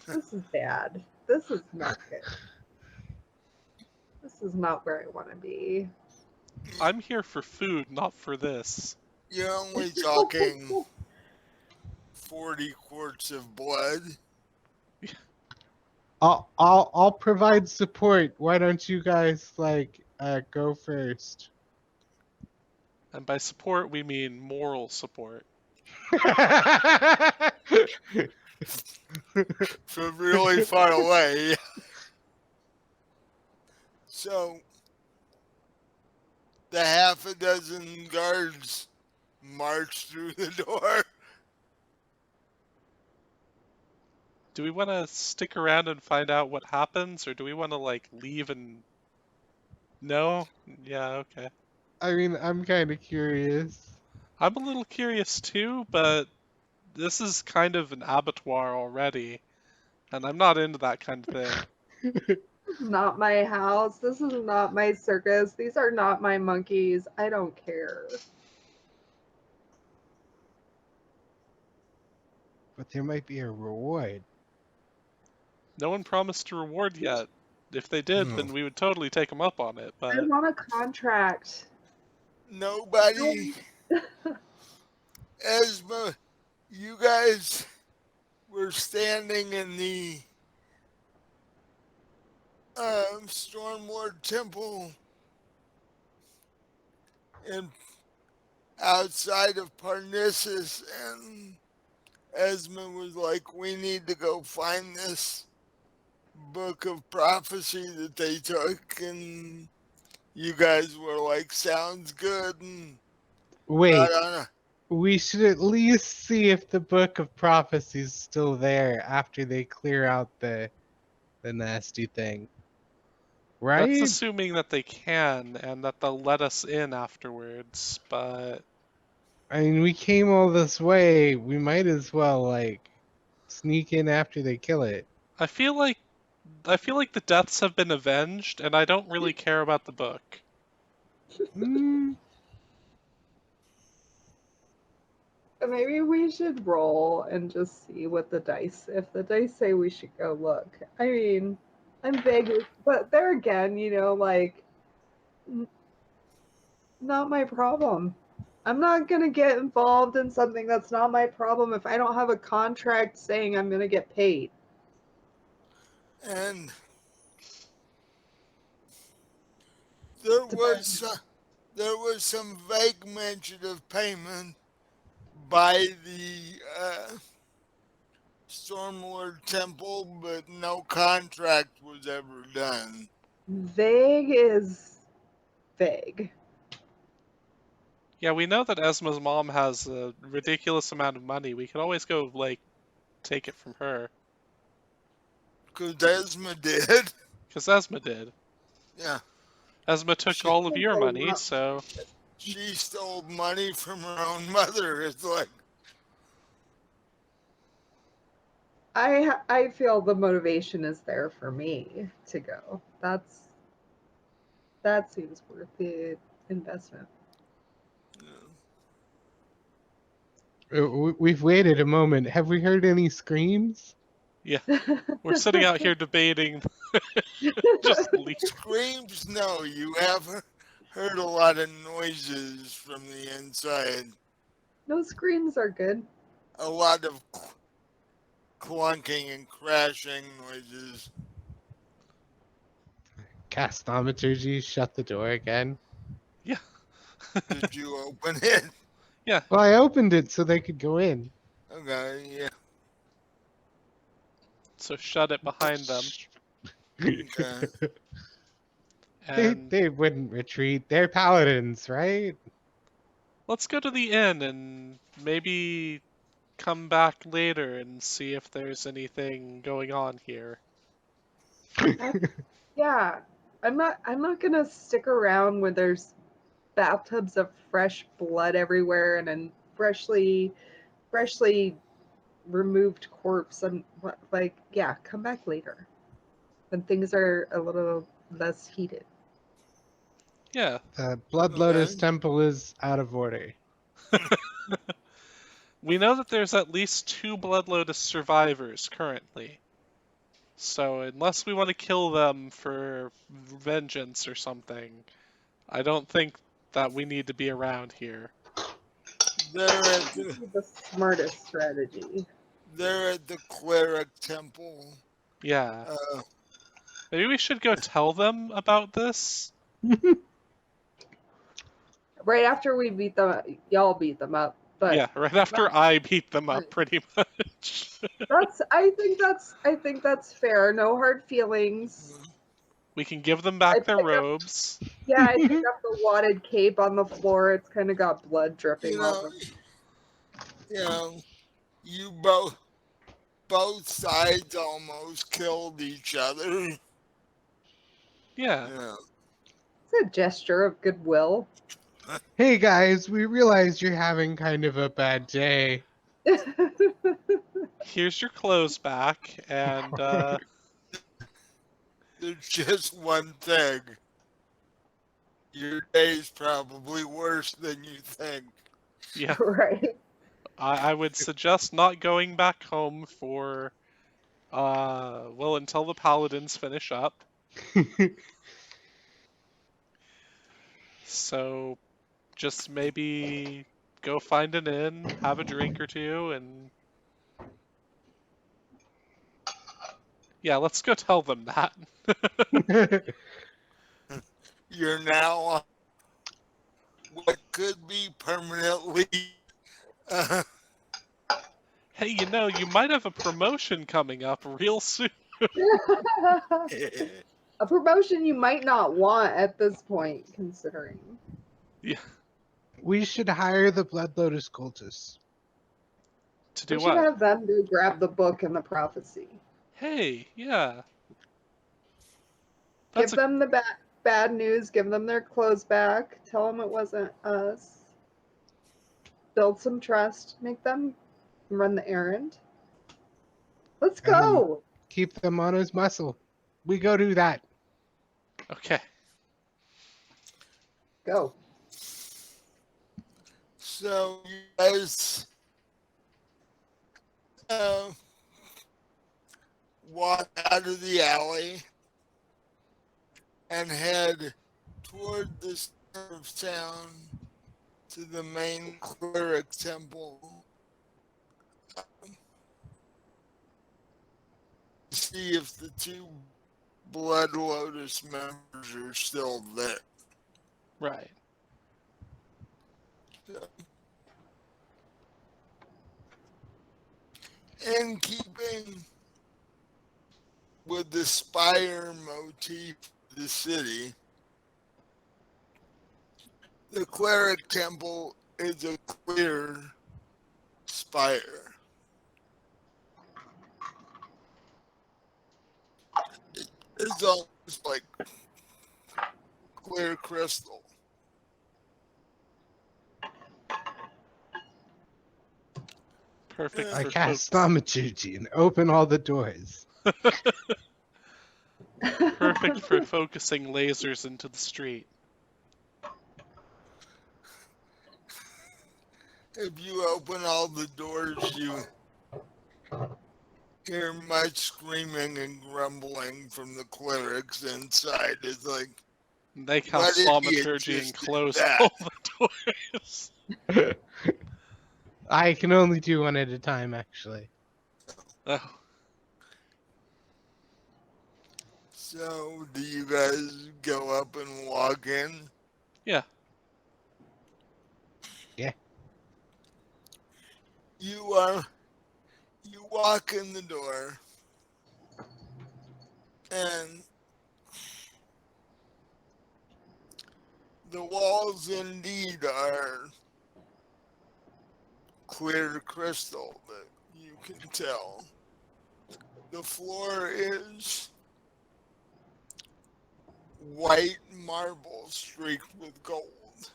This is bad. This is not good. This is not where I want to be. I'm here for food, not for this. You're only talking 40 quarts of blood. I'll provide support. Why don't you guys go first? And by support, we mean moral support. From really far away. So, the half a dozen guards march through the door. Do we want to stick around and find out what happens, or do we want to, like, leave and... No? Yeah, okay. I mean, I'm kind of curious. I'm a little curious too, but this is kind of an abattoir already, and I'm not into that kind of thing. This is not my house. This is not my circus. These are not my monkeys. I don't care. But there might be a reward. No one promised a reward yet. If they did, No. then we would totally take them up on it, I but... want a contract. Nobody. Esma, you guys were standing in the Stormlord Temple and outside of Parnassus, and Esma was like, we need to go find this book of prophecy that they took, and you guys were like, sounds good, and Wait, got on a, we should at least see if the Book of Prophecy is still there after they clear out the nasty thing. Right? That's assuming that they can, and that they'll let us in afterwards, but... I mean, we came all this way. We might as well, sneak in after they kill it. I feel like the deaths have been avenged, and I don't really care about the book. Hmm. Maybe we should roll and just see what the dice. If the dice say we should go look, I mean, I'm vaguely, but there again, not my problem. I'm not gonna get involved in something that's not my problem if I don't have a contract saying I'm gonna get paid. and there was some vague mention of payment by the Stormlord Temple, but no contract was ever done. Vague is vague. Yeah, we know that Esma's mom has a ridiculous amount of money. We could always go, take it from her. Because Esma did. Because Esma did. Yeah. Esma took all of your money, so... She stole money from her own mother. It's like, I feel the motivation is there for me to go. That seems worth the investment. We've waited a moment. Have we heard any screams? Yeah, we're sitting out here debating. Just leave. screams? No, you have heard a lot of noises from the inside. No screams are good. A lot of clunking and crashing noises. Cast thaumaturgy, shut the door again. Yeah. Did you open it? Yeah. Well, I opened it so they could go in. Okay, yeah. So shut it behind them. Okay. And They wouldn't retreat. They're paladins, right? let's go to the inn and maybe come back later and see if there's anything going on here. Yeah, I'm not gonna stick around when there's bathtubs of fresh blood everywhere and a freshly removed corpse. And like, yeah, come back later when things are a little less heated. Yeah. The Blood Lotus Okay. Temple is out of order. We know that there's at least 2 Blood Lotus survivors currently. So unless we want to kill them for vengeance or something, I don't think that we need to be around here. They're at the The smartest strategy. cleric temple. Yeah. Uh, Maybe we should go tell them about this? Right after we beat them, y'all beat them up. But Yeah, right after I beat them up, Right. pretty much. I think that's fair. No hard feelings. We can give them I back their pick up robes. Yeah, I pick up the wadded cape on the floor. It's kind of got blood you dripping off know, of it. you know, you both sides almost killed each other. Yeah. Yeah. It's a gesture of goodwill. Hey guys, we realize you're having kind of a bad day. Here's your clothes back, and There's just one thing. Your day's probably worse than you think. yeah, Right. I would suggest not going back home for well, until the paladins finish up. So just maybe go find an inn, have a drink or two, and yeah, let's go tell them that. You're now on what could be permanently. Uh, Hey, you might have a promotion coming up real soon. A promotion you might not want at this point, considering. Yeah, We should hire the Blood Lotus cultists. to We do should what? have them go grab the book and the prophecy. Hey, yeah. Give That's a them the bad news, give them their clothes back, tell them it wasn't us. Build some trust, make them run the errand. Let's And then go. keep them on his muscle. We go do that. okay. Go. so you guys walk out of the alley and head toward the center of town to the main cleric temple to see if the 2 Blood Lotus members are still there. Right. In keeping with the spire motif of the city, the cleric temple is a clear spire. It's almost like clear crystal. Perfect I for cast folks. thaumaturgy and open all the doors. Perfect for focusing lasers into the street. If you open all the doors, you hear much screaming and grumbling from the clerics inside. It's like, They what cast idiot thaumaturgy and just did close that? all the doors. I can only do one at a time, actually. Oh, So, do you guys go up and walk in? Yeah. Yeah. You walk in the door, and the walls indeed are clear crystal that you can tell. The floor is white marble streaked with gold.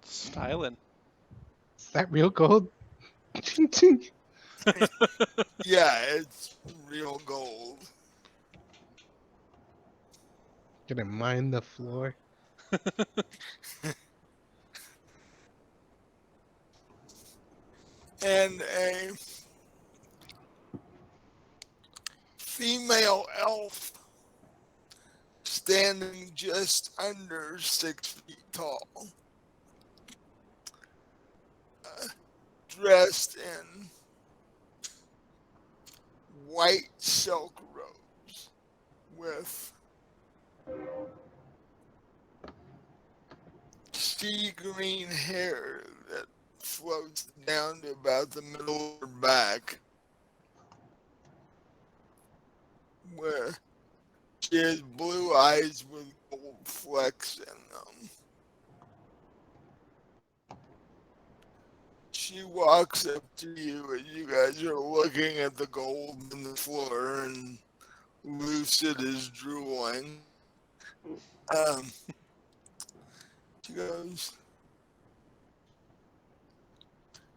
Styling. Is that real gold? Yeah, it's real gold. Gonna mine the floor. And a female elf standing just under 6 feet tall, dressed in white silk robes with sea green hair that floats down to about the middle of her back, where she has blue eyes with gold flecks in them. She walks up to you and you guys are looking at the gold on the floor, and Lucid is drooling. Um, she goes,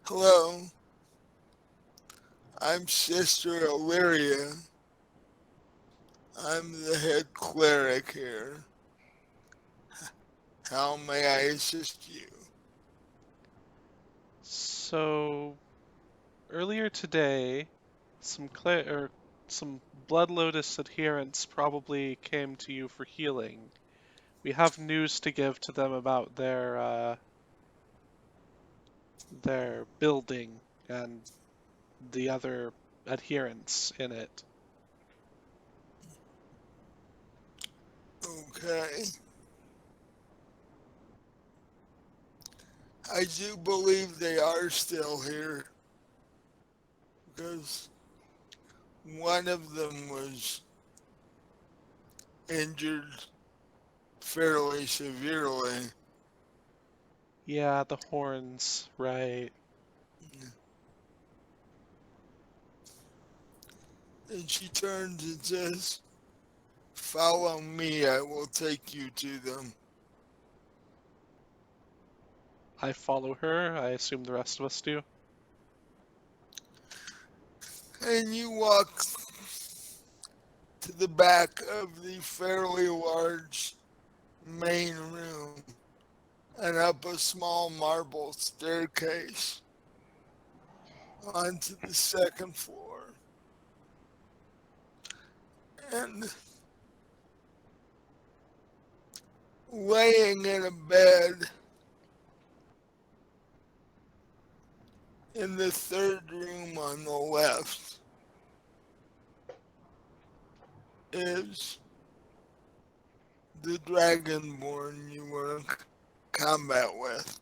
"Hello, I'm Sister Illyria. I'm the head cleric here. How may I assist you?" So earlier today, some Blood Lotus adherents probably came to you for healing. We have news to give to them about their building and the other adherents in it. Okay. I do believe they are still here because one of them was injured fairly severely. Yeah, the horns, right. And she turns and says, "Follow me, I will take you to them." I follow her. I assume the rest of us do. And you walk to the back of the fairly large main room and up a small marble staircase onto the second floor. And laying in a bed in the third room on the left is the dragonborn you were in combat with.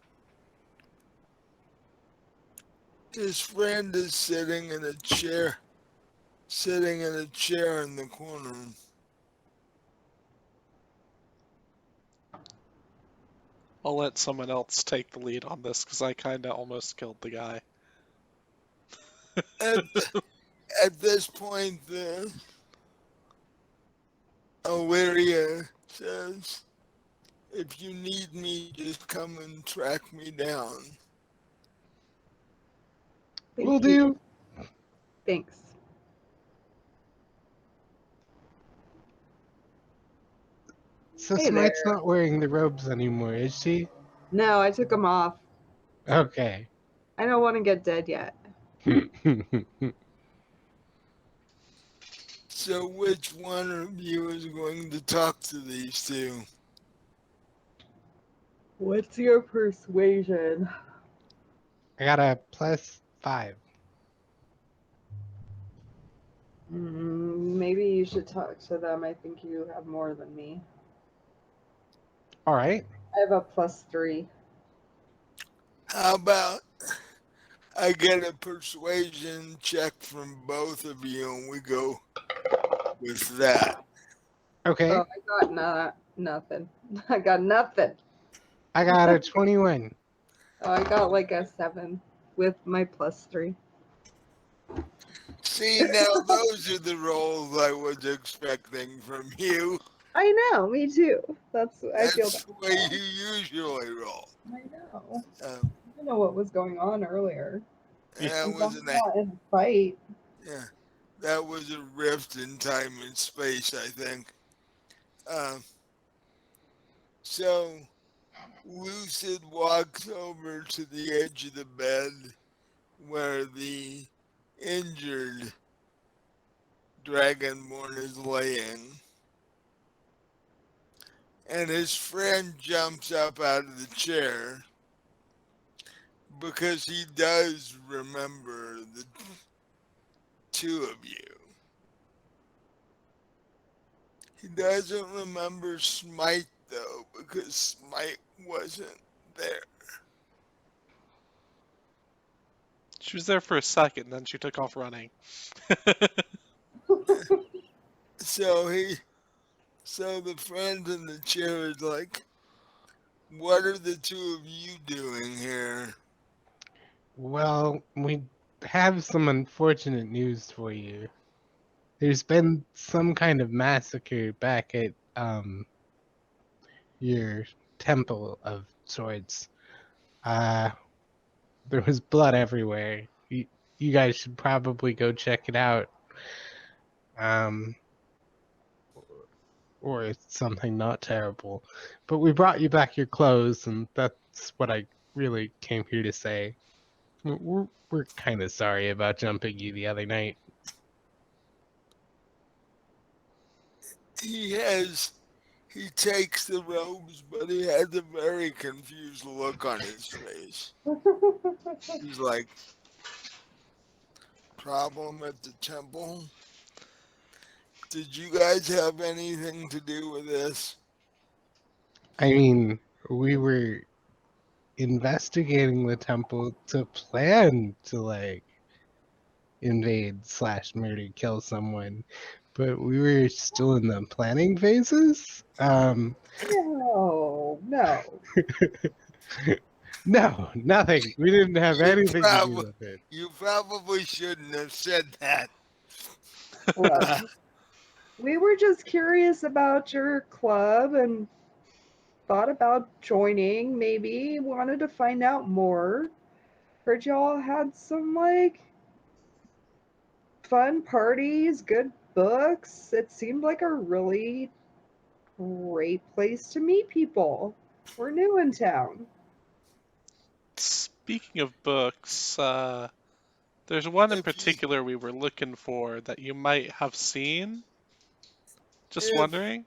His friend is sitting in a chair in the corner. I'll let someone else take the lead on this because I kinda almost killed the guy. At, at this point, the Illyria says, "If you need me, just come and track me down." Thank Will you. do. Thanks. So Hey Smite's there. not wearing the robes anymore, is she? No, I took them off. Okay. I don't want to get dead yet. So which one of you is going to talk to these two? What's your persuasion? I got a +5. Maybe you you should talk to them. I think you have more than me. All right. I have a +3. How about I get a persuasion check from both of you and we go with that? Okay. Oh, I got nothing. I got nothing. I got a 21. Oh, I got like a 7 with my +3. See, now those are the rolls I was expecting from you. I know, me too. I feel That's bad. the way you usually roll. I know. Um, I don't know what was going on earlier. and that I'm was definitely not in a fight. yeah, that was a rift in time and space, I think. Um, so Lucid walks over to the edge of the bed where the injured Dragonborn is laying, and his friend jumps up out of the chair because he does remember the two of you. He doesn't remember Smite though, because Smite wasn't there. She was there for a second, then she took off running. So the friend in the chair is like, "What are the two of you doing here?" Well, we have some unfortunate news for you. There's been some kind of massacre back at your temple of sorts. Uh there was blood everywhere. You guys should probably go check it out. Um or it's something not terrible. But we brought you back your clothes, and that's what I really came here to say. We're kind of sorry about jumping you the other night. He takes the robes, but he has a very confused look on his face. He's like, "Problem at the temple? Did you guys have anything to do with this?" I mean, we were investigating the temple to plan to like invade slash murder kill someone, but we were still in the planning phases. No, no. No, nothing. We didn't have You anything to do probably with it. you probably shouldn't have said that. Look, we were just curious about your club and thought about joining, maybe. Wanted to find out more. Heard y'all had some like fun parties, good books. It seemed like a really great place to meet people. We're new in town. Speaking of books, there's one in If he particular we were looking for that you might have seen. Just if wondering.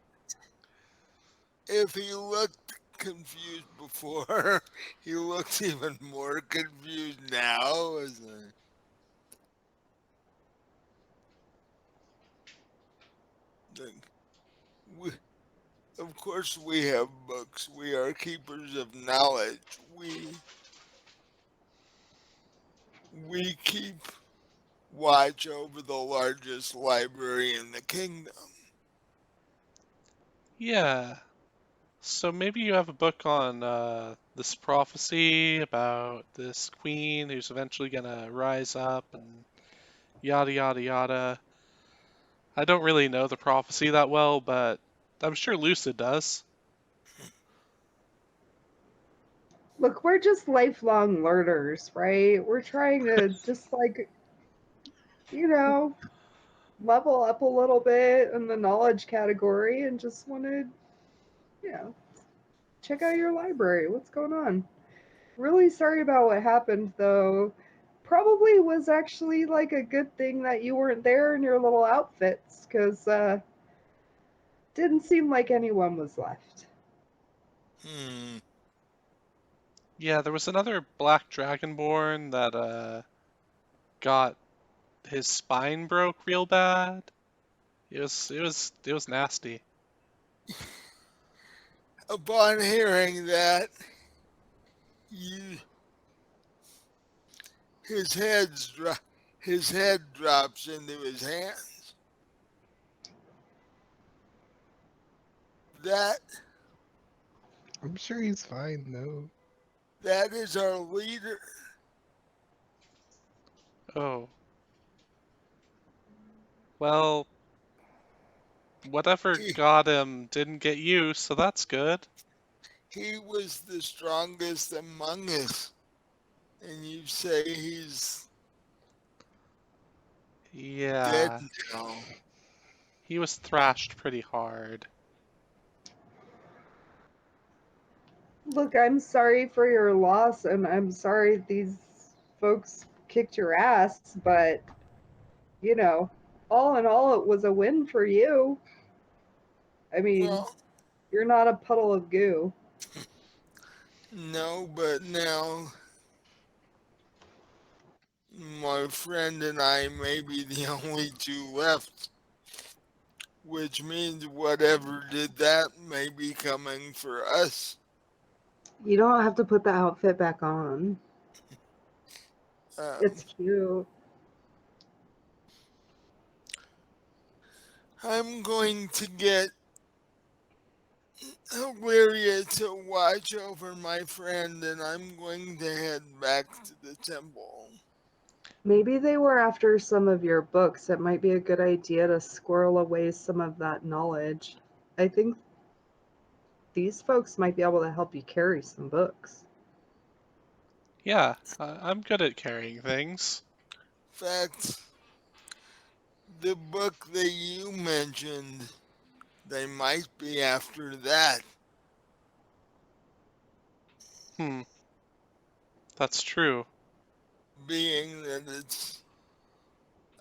if he looked confused before, he looks even more confused now. Like, we, of course, we have books. We are keepers of knowledge. We keep watch over the largest library in the kingdom. Yeah. So maybe you have a book on this prophecy about this queen who's eventually gonna rise up and yada yada yada. I don't really know the prophecy that well, but I'm sure Lucid does. Look, we're just lifelong learners, right? We're trying to just like, you know, level up a little bit in the knowledge category and just wanted, you know, check out your library. What's going on? Really sorry about what happened though. Probably was actually like a good thing that you weren't there in your little outfits because didn't seem like anyone was left. Hmm. Yeah, there was another black dragonborn that got his spine broke real bad. It was nasty. Upon hearing that, you, his his head drops into his hands. That I'm sure he's fine though. that is our leader. Oh. Well, whatever He, got him didn't get you, so that's good. he was the strongest among us, and you say he's dead Yeah. now. He was thrashed pretty hard. Look, I'm sorry for your loss, and I'm sorry these folks kicked your ass, but, you know, all in all, it was a win for you. I mean, Well, you're not a puddle of goo. no, but now my friend and I may be the only two left, which means whatever did that may be coming for us. You don't have to put the outfit back on. Um, It's cute. I'm going to get Illyria to watch over my friend, and I'm going to head back to the temple. Maybe they were after some of your books. It might be a good idea to squirrel away some of that knowledge. I think these folks might be able to help you carry some books. Yeah, I'm good at carrying things. In fact, the book that you mentioned, they might be after that, Hmm, that's true. being that it's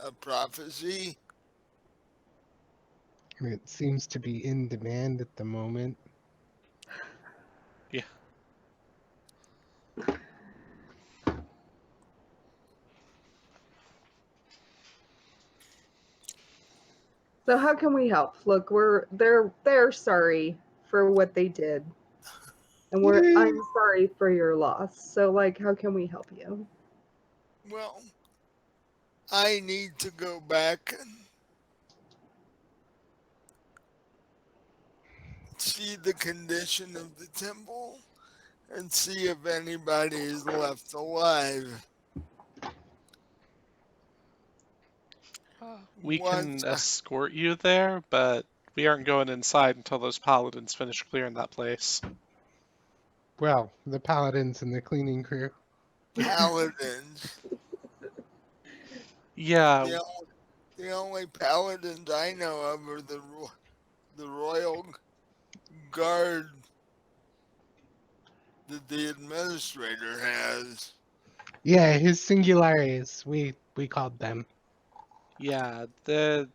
a prophecy. And it seems to be in demand at the moment. Yeah. So how can we help? Look, they're sorry for what they did. And Yay! I'm sorry for your loss. So like how can we help you? Well, I need to go back and see the condition of the temple and see if anybody is left alive. We Once can escort you there, but we aren't going inside until those paladins finish clearing that place. Well, the paladins and the cleaning crew. paladins, Yeah, the, the only paladins I know of are the royal guard that the administrator has. Yeah, his singulares. We called them. yeah, that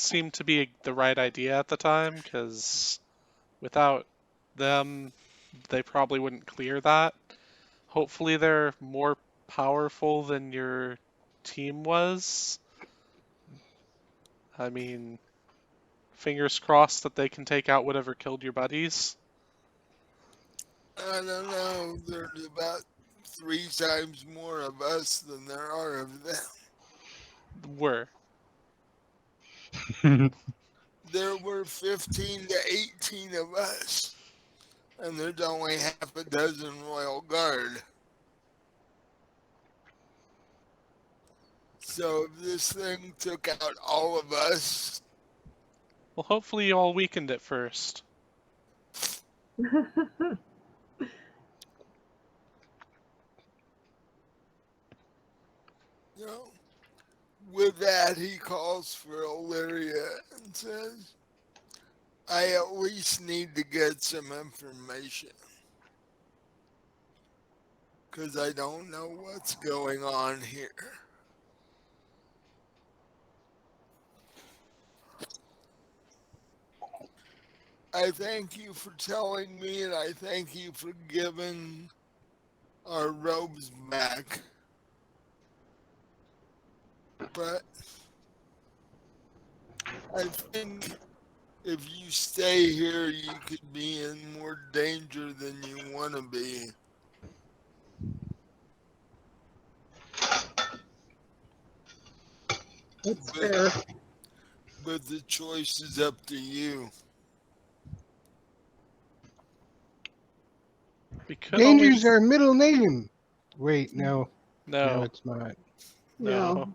seemed to be the right idea at the time, because without them, they probably wouldn't clear that. Hopefully they're more powerful than your team was. I mean, fingers crossed that they can take out whatever killed your buddies. I don't know, there's about 3 times more of us than there are of them. Were. There were 15 to 18 of us, and there's only half a dozen royal guard. So if this thing took out all of us, Well, hopefully you all weakened it first. you know, with that he calls for Illyria and says, I at least need to get some information. Because I don't know what's going on here. I thank you for telling me, and I thank you for giving our robes back. But I think if you stay here, you could be in more danger than you want to be. That's But, fair. but the choice is up to you. We could Danger's always. our middle name. Wait, no, No, it's not. no.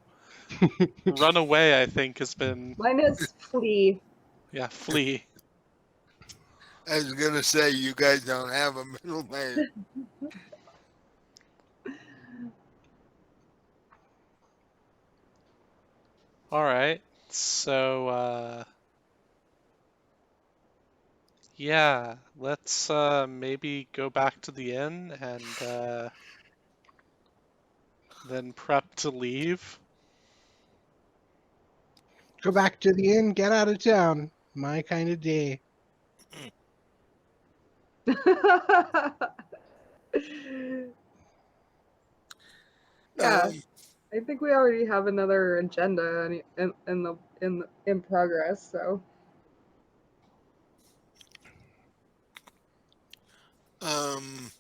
No. Run away, I think, has been. Mine is flee. Yeah, flee. I was going to say, you guys don't have a middle name. Alright, so, yeah, let's, maybe go back to the inn and, then prep to leave. Go back to the inn, get out of town. My kind of day. Yeah, Um, I think we already have another agenda in progress. So um,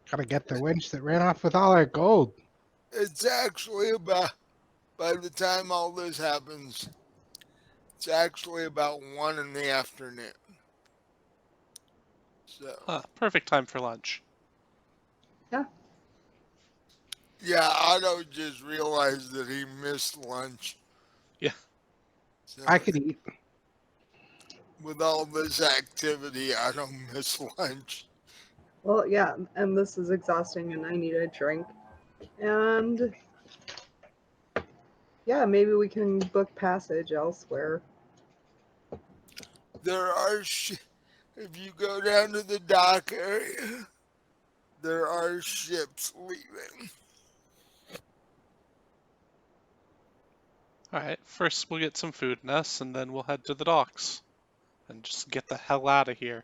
Gotta get the wench that ran off with all our gold. it's actually about, by the time all this happens, it's actually about 1 in the afternoon. So, Perfect time for lunch. yeah, Otto just realized that he missed lunch. Yeah. So, I could eat. with all this activity, I don't miss lunch. well, yeah, and this is exhausting, and I need a drink. And yeah, maybe we can book passage elsewhere. There are, if you go down to the dock area, there are ships leaving. Alright, first we'll get some food in us, and then we'll head to the docks. And just get the hell out of here.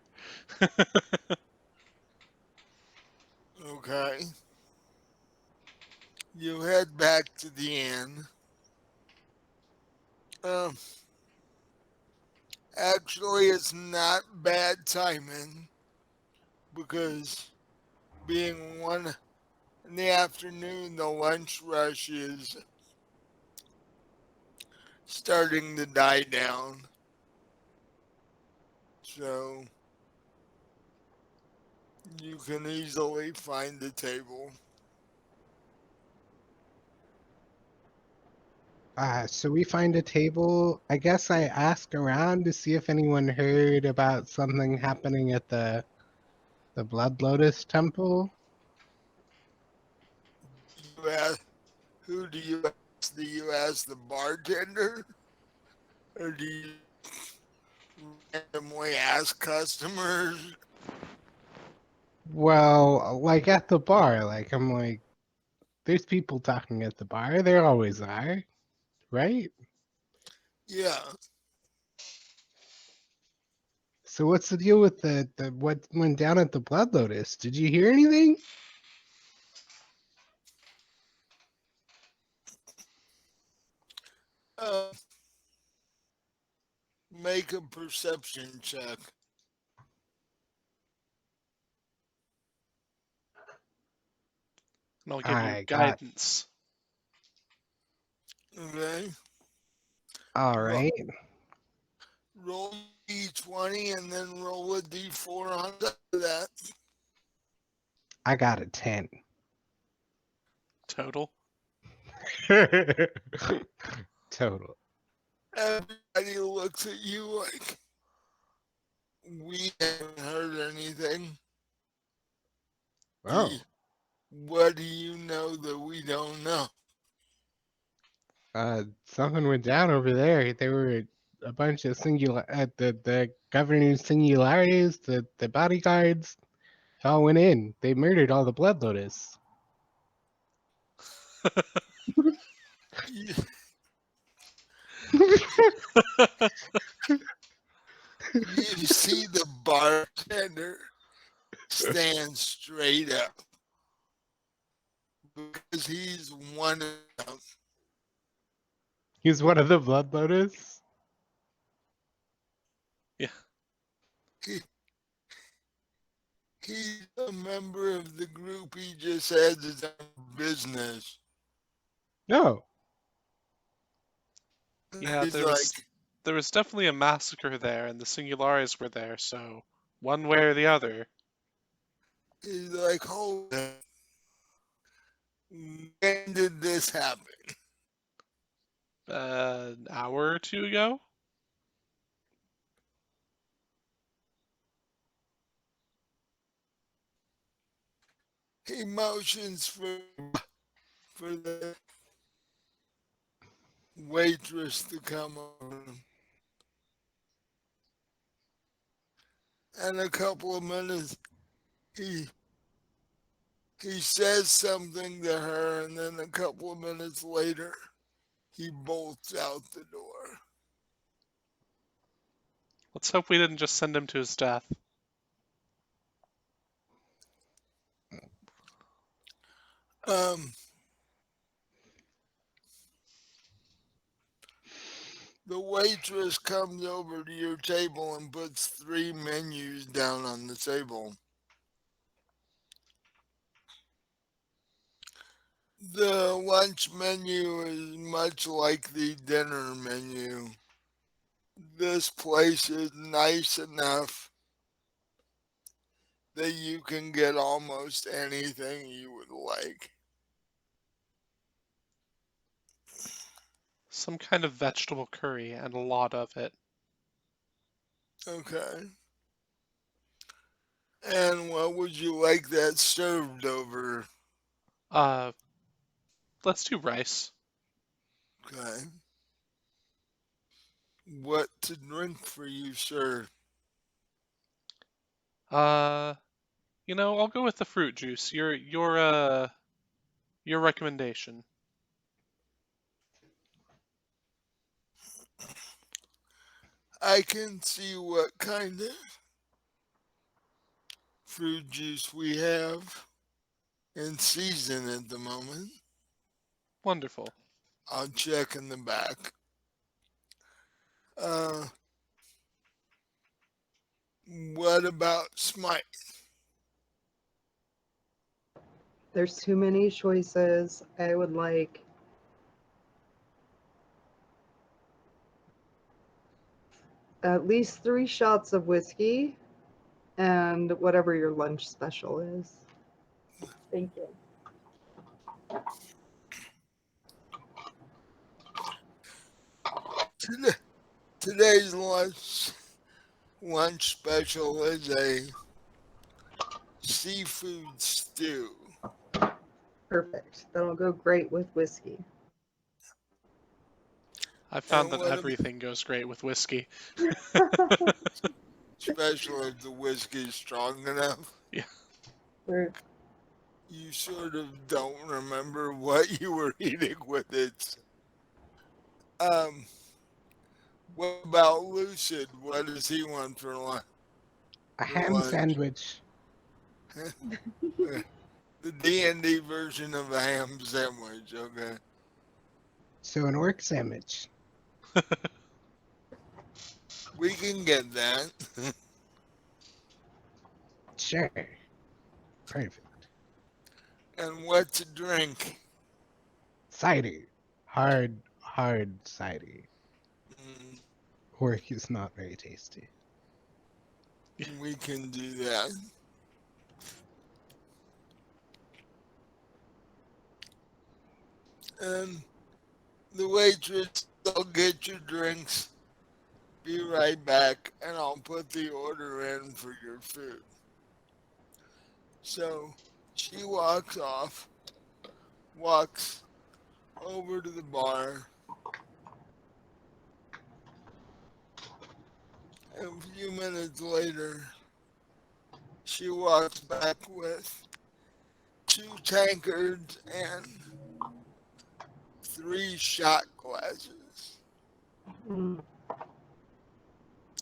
Okay. You head back to the inn. Um, actually, it's not bad timing because being 1 in the afternoon, the lunch rush is starting to die down. So you can easily find a table. So we find a table. I guess I ask around to see if anyone heard about something happening at the Blood Lotus Temple. You ask, who do you ask? Do you ask the bartender? Or do you randomly ask customers? Well, like at the bar, like I'm like, there's people talking at the bar. There always are, right? Yeah. So what's the deal with the what went down at the Blood Lotus? Did you hear anything? Uh, make a perception check. And I'll give you I got guidance. Okay. all Ro- right. roll d20 and then roll a d4 on top of that. I got a 10. Total. Total. Everybody looks at you like, we haven't heard anything. Oh, What do you know that we don't know? something went down over there. There were a bunch of the governor's singularities, the bodyguards, all went in. They murdered all the Blood Lotus. You, you see the bartender stand straight up, because he's one of them. He's one of the Blood Lotus. Yeah. He, he's a member of the group. He just has his own business. No. Yeah, He's there was definitely a massacre there, and the Singulares were there, so one way or the other. he's like, hold it. When did this happen? An hour or two ago? He motions for the waitress to come over. And a couple of minutes, he he says something to her, and then a couple of minutes later, he bolts out the door. Let's hope we didn't just send him to his death. Um, the waitress comes over to your table and puts 3 menus down on the table. The lunch menu is much like the dinner menu. This place is nice enough that you can get almost anything you would like. Some kind of vegetable curry, and a lot of it. Okay. And what would you like that served over? Uh, let's do rice. Okay. What to drink for you, sir? I'll go with the fruit juice. Your recommendation. I can see what kind of fruit juice we have in season at the moment. Wonderful. I'll check in the back. Uh, what about Smite? There's too many choices. I would like at least 3 shots of whiskey and whatever your lunch special is. Thank you. Today's lunch special is a seafood stew. Perfect. That'll go great with whiskey. I found And that what everything goes great with whiskey. especially if the whiskey's strong enough. Yeah. We're You sort of don't remember what you were eating with it. Um, what about Lucid? What does he want for lunch? A ham sandwich. The D&D version of a ham sandwich, okay. So an orc sandwich. We can get that. Sure. Perfect. And what to drink? Cider. Hard cider. Mm, Orc is not very tasty. we can do that. And the waitress, I'll get your drinks. Be right back, and I'll put the order in for your food. So she walks over to the bar. And a few minutes later, she walks back with 2 tankards and 3 shot glasses. mm,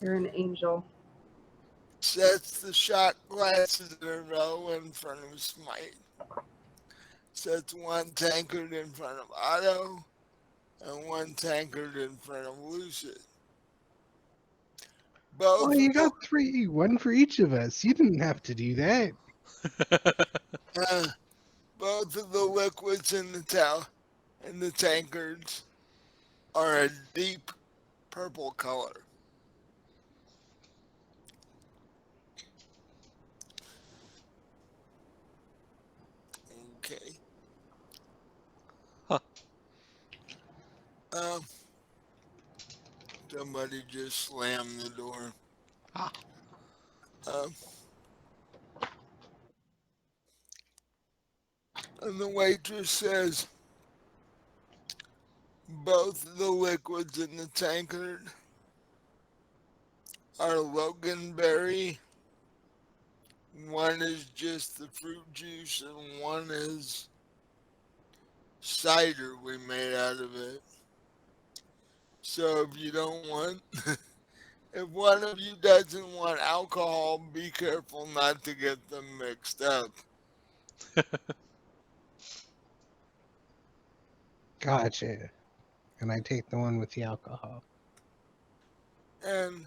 you're an angel. Sets the shot glasses in a row in front of Smite. Sets one tankard in front of Otto and one tankard in front of Lucid. Oh, Both you of the got three, one for each of us. You didn't have to do that. uh, both of the liquids in the tankards are a deep purple color. Okay. Huh. Um, Somebody just slammed the door. Ah. Um, and the waitress says both the liquids in the tankard are Loganberry. One is just the fruit juice, and one is cider we made out of it. So if you don't want, if one of you doesn't want alcohol, be careful not to get them mixed up. Gotcha. And I take the one with the alcohol. And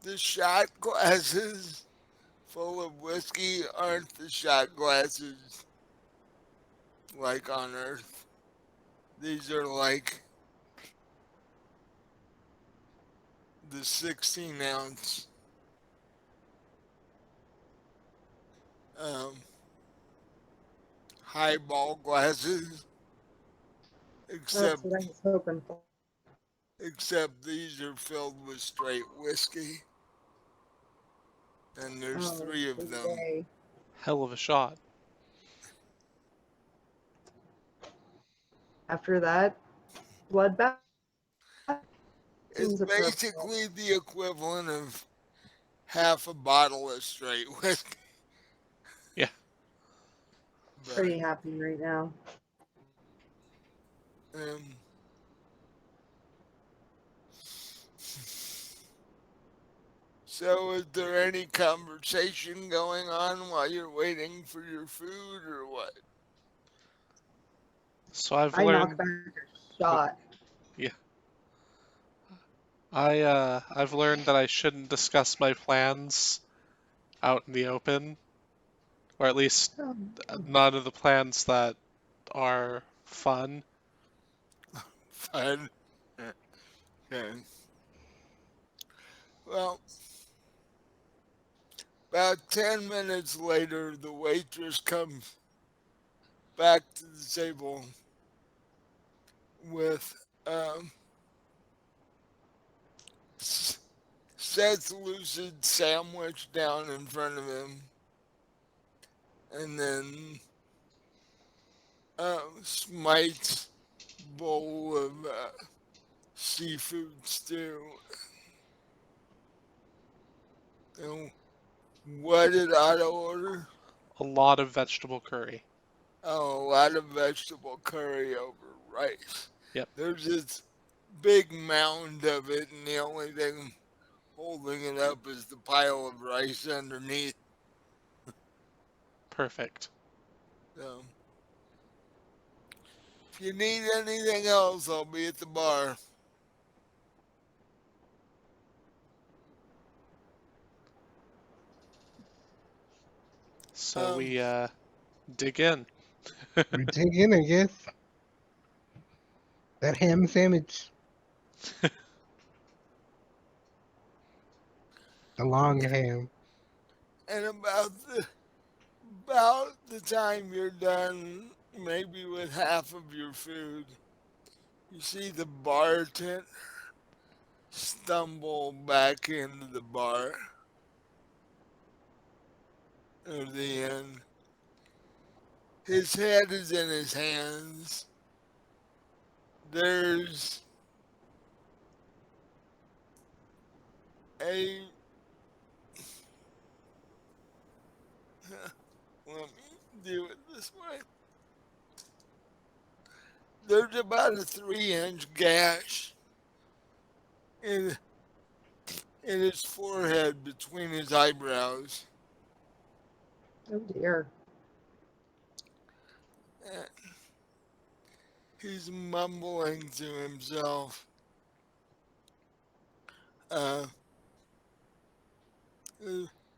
the shot glasses full of whiskey aren't the shot glasses like on Earth. These are like the 16-ounce um, highball glasses, That's except what I was hoping for. these are filled with straight whiskey, and there's Oh, three of them. yay. Hell of a shot. After that, bloodbath It's seems appropriate. basically the equivalent of half a bottle of straight whiskey. Yeah. But Pretty happy right now. um, so, is there any conversation going on while you're waiting for your food, or what? So I've I knock learned. back a shot. Yeah. I've learned that I shouldn't discuss my plans out in the open, or at least Oh, none of the plans that are fun. Fine. Okay. Well, about 10 minutes later, the waitress comes back to the table with sets Lucid sandwich down in front of him, and then Smite's bowl of seafood stew. And what did Otto order? A lot of vegetable curry. Oh, a lot of vegetable curry over rice. Yep. There's this big mound of it, and the only thing holding it up is the pile of rice underneath. Perfect. So, if you need anything else, I'll be at the bar. So Um, we dig in. We dig in, I guess. That ham sandwich. The long ham. and about the time you're done, maybe with half of your food, you see the bartender stumble back into the bar at the end. His head is in his hands. There's a let me do it this way. There's about a 3-inch gash in his forehead between his eyebrows. oh dear. He's mumbling to himself. Uh,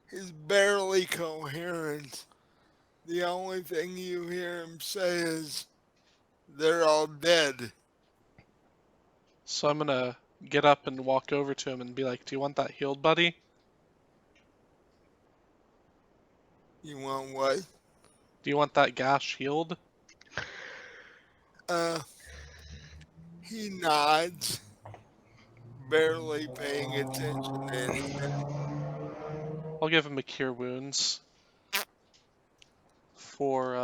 he's barely coherent. The only thing you hear him say is, "They're all dead." So I'm gonna get up and walk over to him and be like, "Do you want that healed, buddy? You want what? Do you want that gash healed?" Uh, he nods, barely paying attention to anything. I'll give him a cure wounds for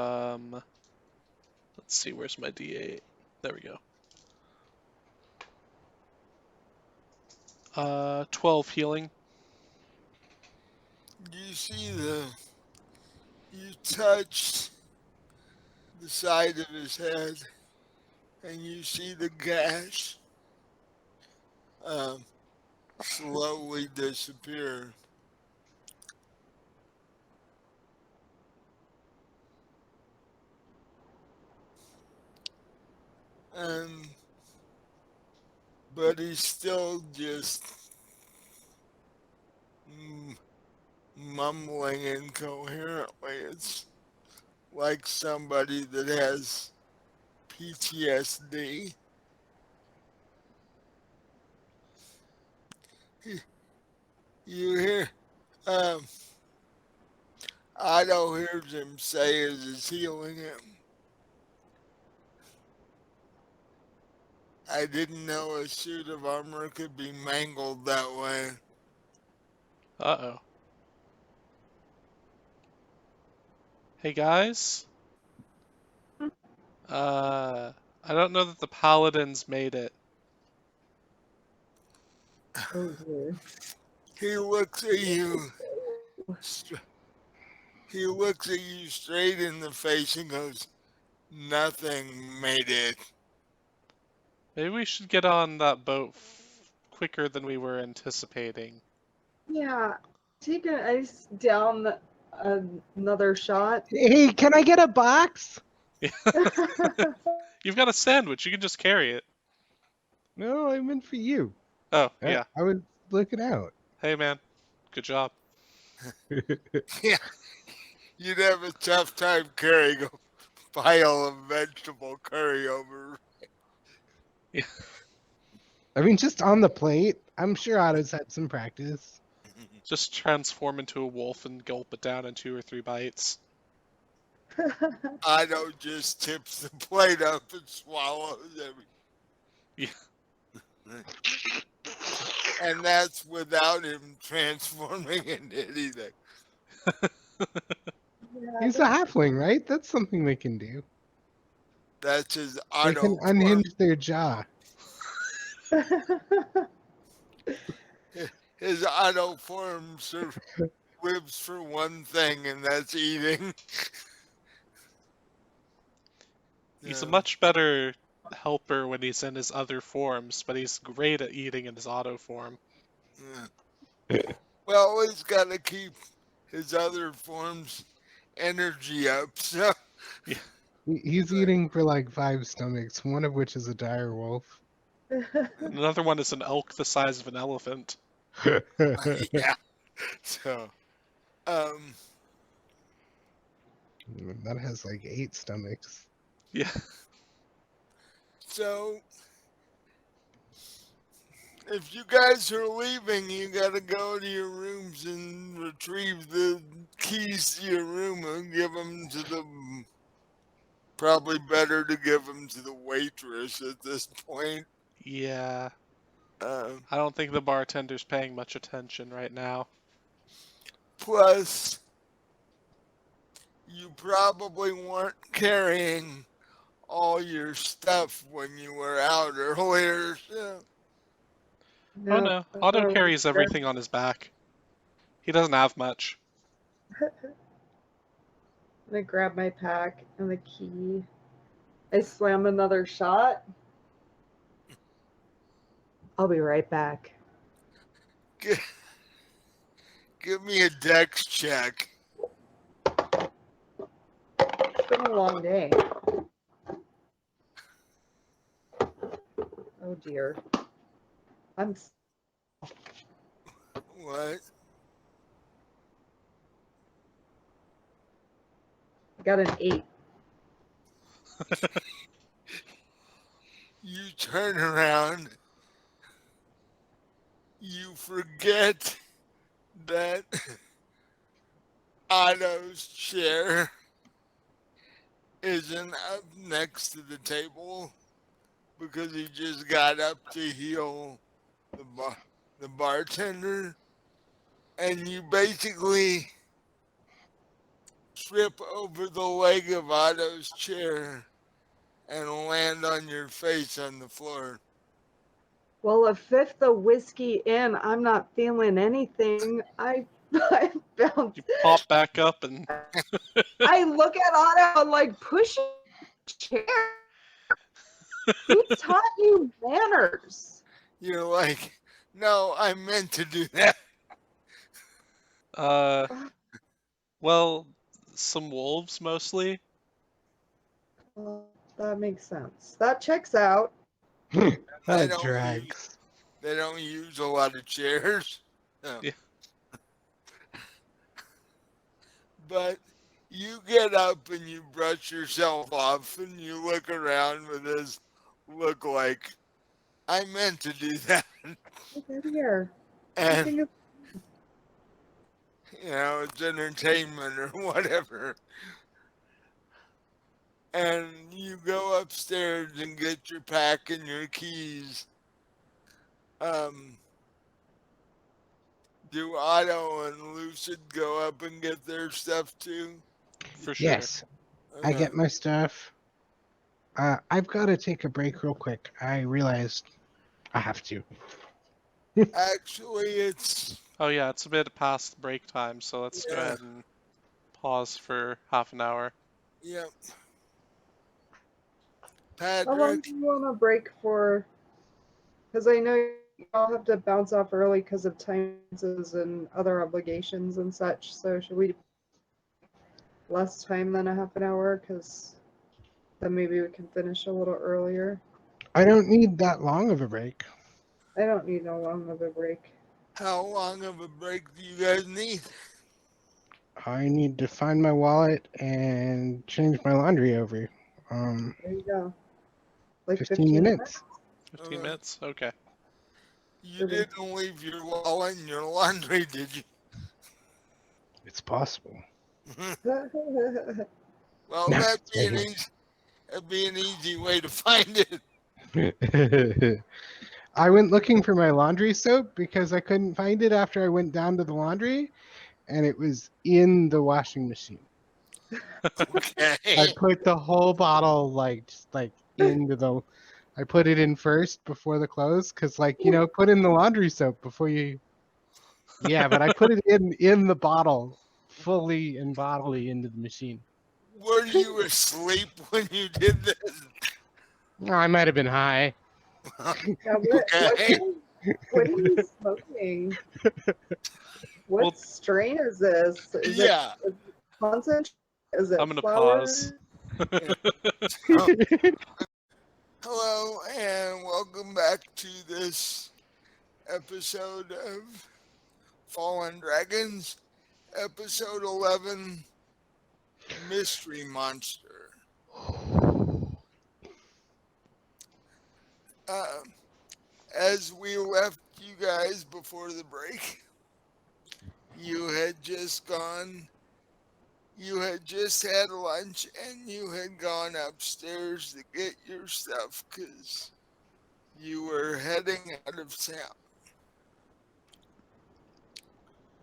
let's see, where's my D8? There we go. 12 healing. You touch the side of his head, and you see the gash slowly disappear. And but he's still just mumbling incoherently. It's like somebody that has PTSD. You hear, um, Otto hears him say as he's healing him, "I didn't know a suit of armor could be mangled that way." Uh-oh. Hey guys? I don't know that the paladins made it. Oh dear. He looks at you. He looks at you straight in the face and goes, "Nothing made it." Maybe we should get on that boat quicker than we were anticipating. Yeah. Take an ice down another shot. Hey, can I get a box? You've got a sandwich, you can just carry it. No, I meant for you. Oh, yeah. I was looking out. Hey man, good job. Yeah, you'd have a tough time carrying a pile of vegetable curry over. I mean, just on the plate. I'm sure Otto's had some practice. Just transform into a wolf and gulp it down in 2 or 3 bites. Otto just tips the plate up and swallows everything. Yeah. And that's without him transforming into anything. He's a halfling, right? That's something they can do. That's his They Otto can form. unhinge their jaw. His Otto form lives for one thing, and that's eating. He's a Yeah. much better helper when he's in his other forms, but he's great at eating in his auto form. Yeah. Well, he's got to keep his other forms energy up. So He's eating for like 5 stomachs, one of which is a dire wolf. Another one is an elk the size of an elephant. yeah. So That has like 8 stomachs. Yeah. so if you guys are leaving, you gotta go to your rooms and retrieve the keys to your room and give them to the. Probably better to give them to the waitress at this point. Yeah. Uh, I don't think the bartender's paying much attention right now. Plus, you probably weren't carrying all your stuff when you were out earlier. So. Oh no, Otto carries everything on his back. He doesn't have much. I'm gonna grab my pack and the key. I slam another shot. I'll be right back. Give me a dex check. It's been a long day. dear. I'm What? got an 8. You turn around, you forget that Otto's chair isn't up next to the table because he just got up to heal the bartender, and you basically trip over the leg of Otto's chair and land on your face on the floor. Well, a fifth of whiskey in, I'm not feeling anything. I bounce. You pop back up and I look at Otto and like push a chair. Who taught you manners? You're like, no, I meant to do that. uh well, some wolves mostly. Well, that makes sense. That checks out. They That don't use drags. they don't use a lot of chairs. No. Yeah. But you get up and you brush yourself off and you look around with this look like, I meant to do that. Look at here. And, Everything is- it's entertainment or whatever. And you go upstairs and get your pack and your keys. Do Otto and Lucid go up and get their stuff too? For sure. Yes, I get my stuff. I've got to take a break real quick. I realized I have to. Actually, it's Oh yeah, it's a bit past break time, so let's go Yeah. ahead and pause for half an hour. Yep. How long Patrick, do you want to break for? Because I know you all have to bounce off early because of times and other obligations and such. So should we less time than a half an hour? Because then maybe we can finish a little earlier. I don't need that long of a break. I don't need no long of a break. how long of a break do you guys need? I need to find my wallet and change my laundry over. There you go. Like 15 minutes. 15 Uh, minutes? Okay. You didn't leave your wallet in your laundry, did you? It's possible. Well, No, that'd it's be right that'd be an easy way to find it. here. I went looking for my laundry soap because I couldn't find it after I went down to the laundry, and it was in the washing machine. I Okay. put the whole bottle just into the. I put it in first before the clothes because, put in the laundry soap before you. Yeah, but I put it in the bottle fully and bodily into the machine. Were you asleep when you did this? Oh, I might have been high. Yeah, Okay. what are you smoking? What Well- strain is this? Is Yeah. it concentrate? Is it I'm gonna flower? pause. Hello and welcome back to this episode of Fallen Dragons, episode 11, Mystery Monster. As we left you guys before the break, you had just had lunch and you had gone upstairs to get your stuff because you were heading out of town.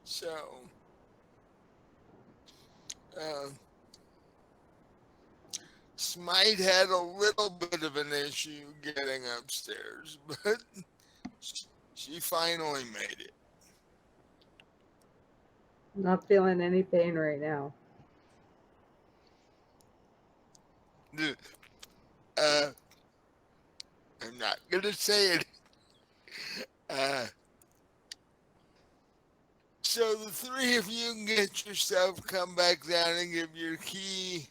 So, Smite had a little bit of an issue getting upstairs, but she finally made it. Not feeling any pain right now. I'm not gonna say it. So the three of you can get your stuff, come back down and give your key.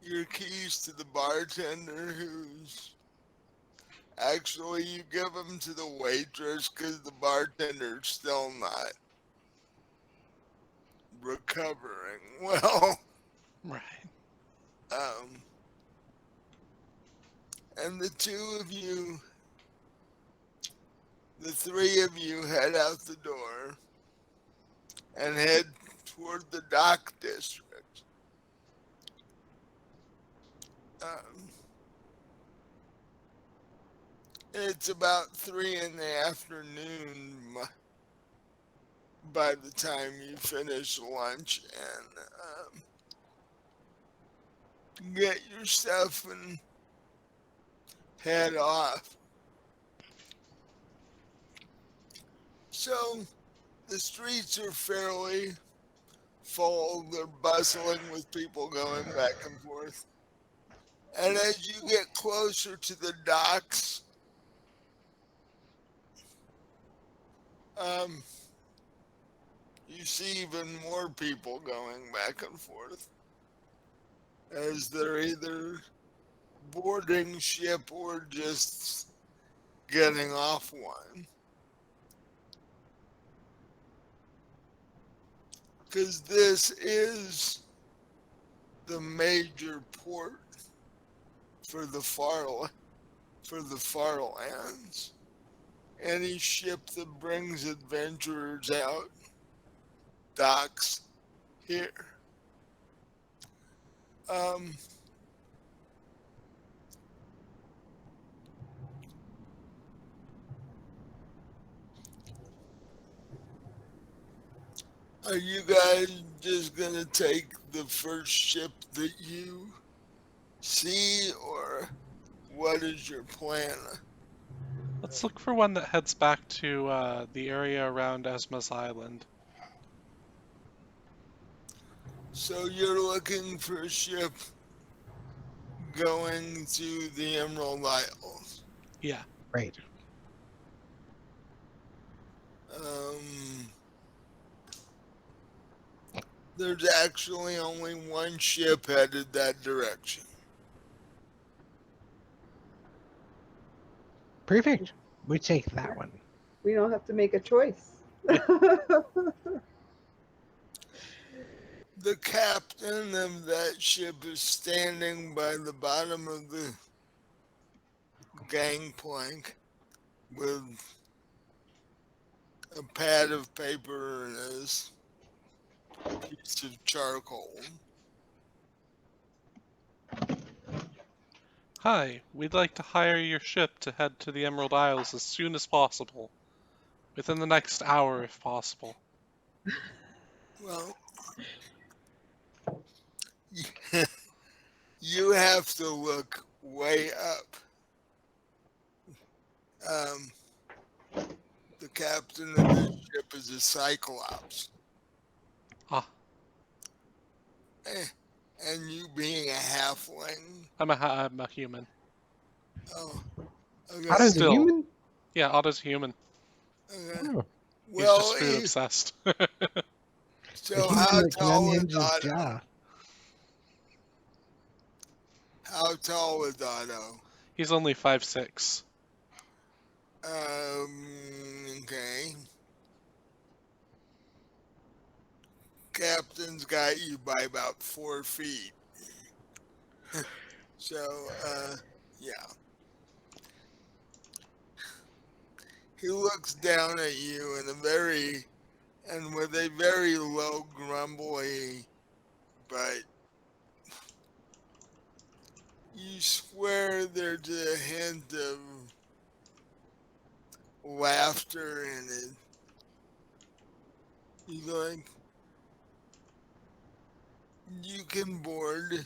your keys to the bartender, who's actually you give them to the waitress because the bartender's still not recovering well. Right. Um, and the two of you, the three of you head out the door and head toward the dock district. Um, it's about 3 in the afternoon by the time you finish lunch and get your stuff and head off. So the streets are fairly full. They're bustling with people going back and forth. And as you get closer to the docks, um, you see even more people going back and forth as they're either boarding ship or just getting off one. Because this is the major port for the Farlands. Any ship that brings adventurers out docks here. Um, are you guys just gonna take the first ship that you see, or what is your plan? Let's look for one that heads back to the area around Esma's Island. So you're looking for a ship going to the Emerald Isles. Yeah. Right. There's actually only one ship headed that direction. Perfect. We take that one. We don't have to make a choice. The captain of that ship is standing by the bottom of the gangplank with a pad of paper and his piece of charcoal. Hi, we'd like to hire your ship to head to the Emerald Isles as soon as possible. Within the next hour, if possible. Well, you have to look way up. The captain of this ship is a cyclops. Ah, And you being a halfling. I'm a human. Oh, okay. Otto's a Still. human? Yeah, Otto's human. Okay. Oh. He's Well, just food obsessed. so A human how that can tall is unhinge his Otto? jaw. How tall is Otto? He's only 5'6". Okay. Captain's got you by about 4 feet. So, yeah. He looks down at you with a very low grumbly, but you swear there's a hint of laughter in it. He's like, you can board.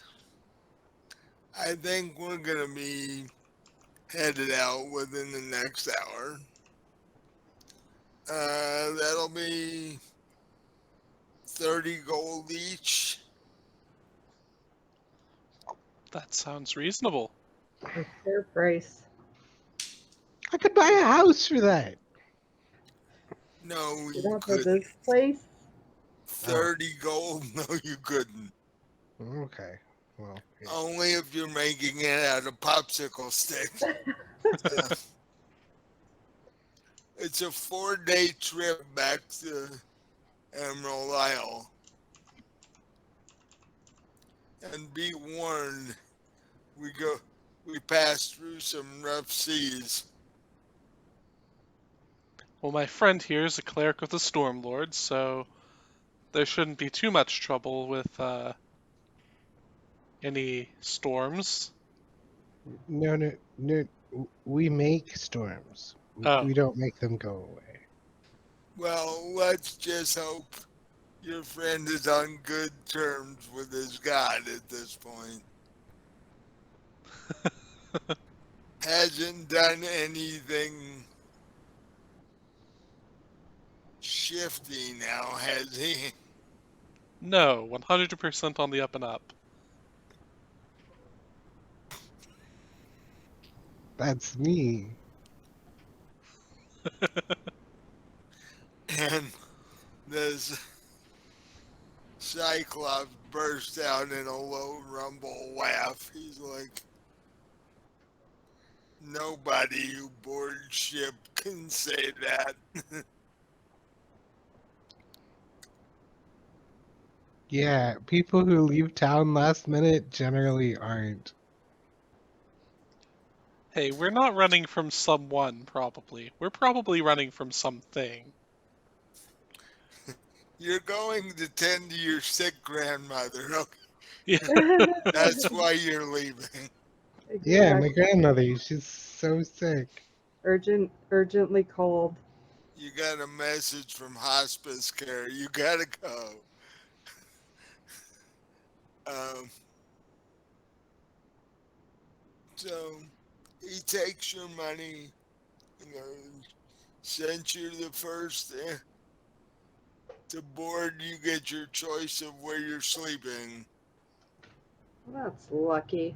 I think we're gonna be headed out within the next hour. That'll be 30 gold each. That sounds reasonable. Fair price. I could buy a house for that. No, Get you off of couldn't. this place. 30 gold? No, you couldn't. Okay. Well, yeah. Only if you're making it out of popsicle sticks. Uh, it's a 4-day trip back to Emerald Isle. And be warned, we pass through some rough seas. Well, my friend here is a cleric of the Storm Lord, so there shouldn't be too much trouble with any storms. No. We make storms. Oh, We don't make them go away. Well, let's just hope your friend is on good terms with his god at this point. Hasn't done anything shifty now, has he? no, 100% on the up and up. That's me. And this Cyclops burst out in a low rumble laugh. He's like, nobody who boards ship can say that. Yeah, people who leave town last minute generally aren't. Hey, we're not running from someone, probably. We're probably running from something. You're going to tend to your sick grandmother. Okay? Yeah. That's why you're leaving. Yeah, my Exactly. grandmother, she's so sick. Urgently called. You got a message from hospice care. You gotta go. Um, so he takes your money, since you're the first to board, you get your choice of where you're sleeping. That's lucky.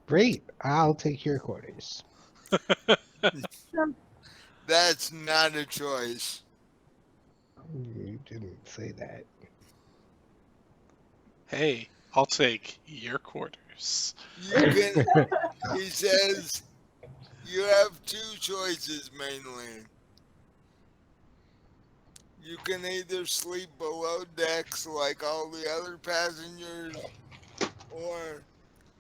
Great, I'll take your quarters. That's not a choice. You didn't say that. Hey, I'll take your quarters. You can, he says, you have two choices mainly. You can either sleep below decks like all the other passengers, or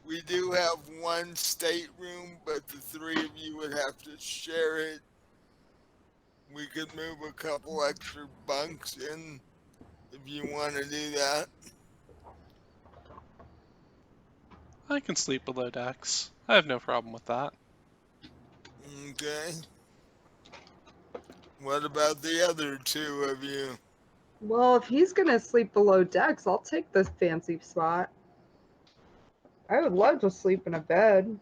we do have one stateroom, but the three of you would have to share it. We could move a couple extra bunks in if you want to do that. I can sleep below decks. I have no problem with that. Okay. What about the other two of you? Well, if he's gonna sleep below decks, I'll take this fancy spot. I would love to sleep in a bed.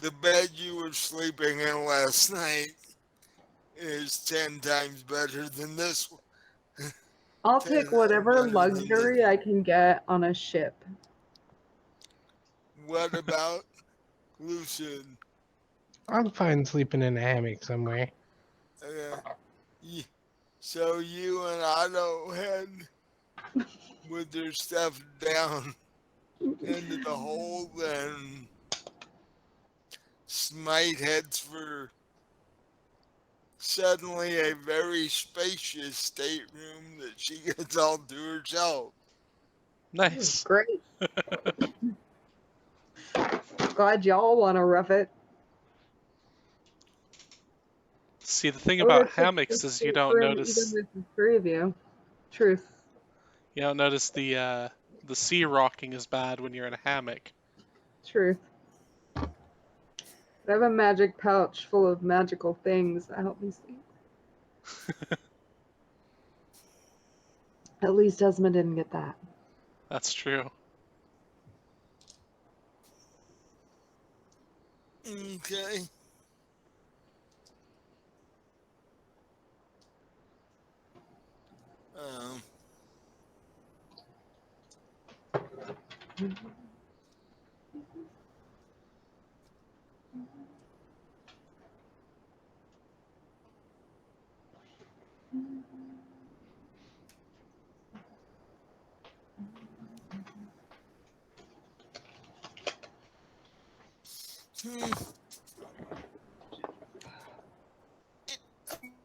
The bed you were sleeping in last night is 10 times better than this one. I'll 10 take times whatever better than this. luxury I can get on a ship. What about Lucid? I'm fine sleeping in a hammock somewhere. Ye- So you and Otto head with their stuff down into the hold, and Smite heads for suddenly a very spacious stateroom that she gets all to herself. Nice. Great. Glad y'all want to rough it. See, the thing I would about have picked hammocks this is you don't stateroom even notice with the three of you. Truth. the sea rocking is bad when you're in a hammock. Truth. I have a magic pouch full of magical things that help me sleep. At least Esma didn't get that. That's true. Okay. Um, Hmm,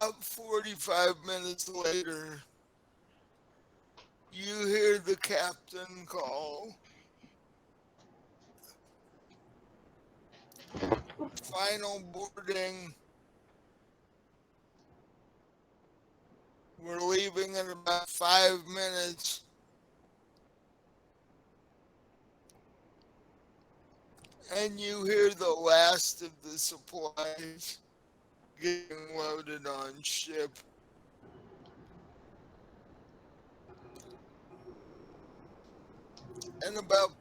About 45 minutes later, you hear the captain call. Final boarding. We're leaving in about 5 minutes. And you hear the last of the supplies getting loaded on ship. And about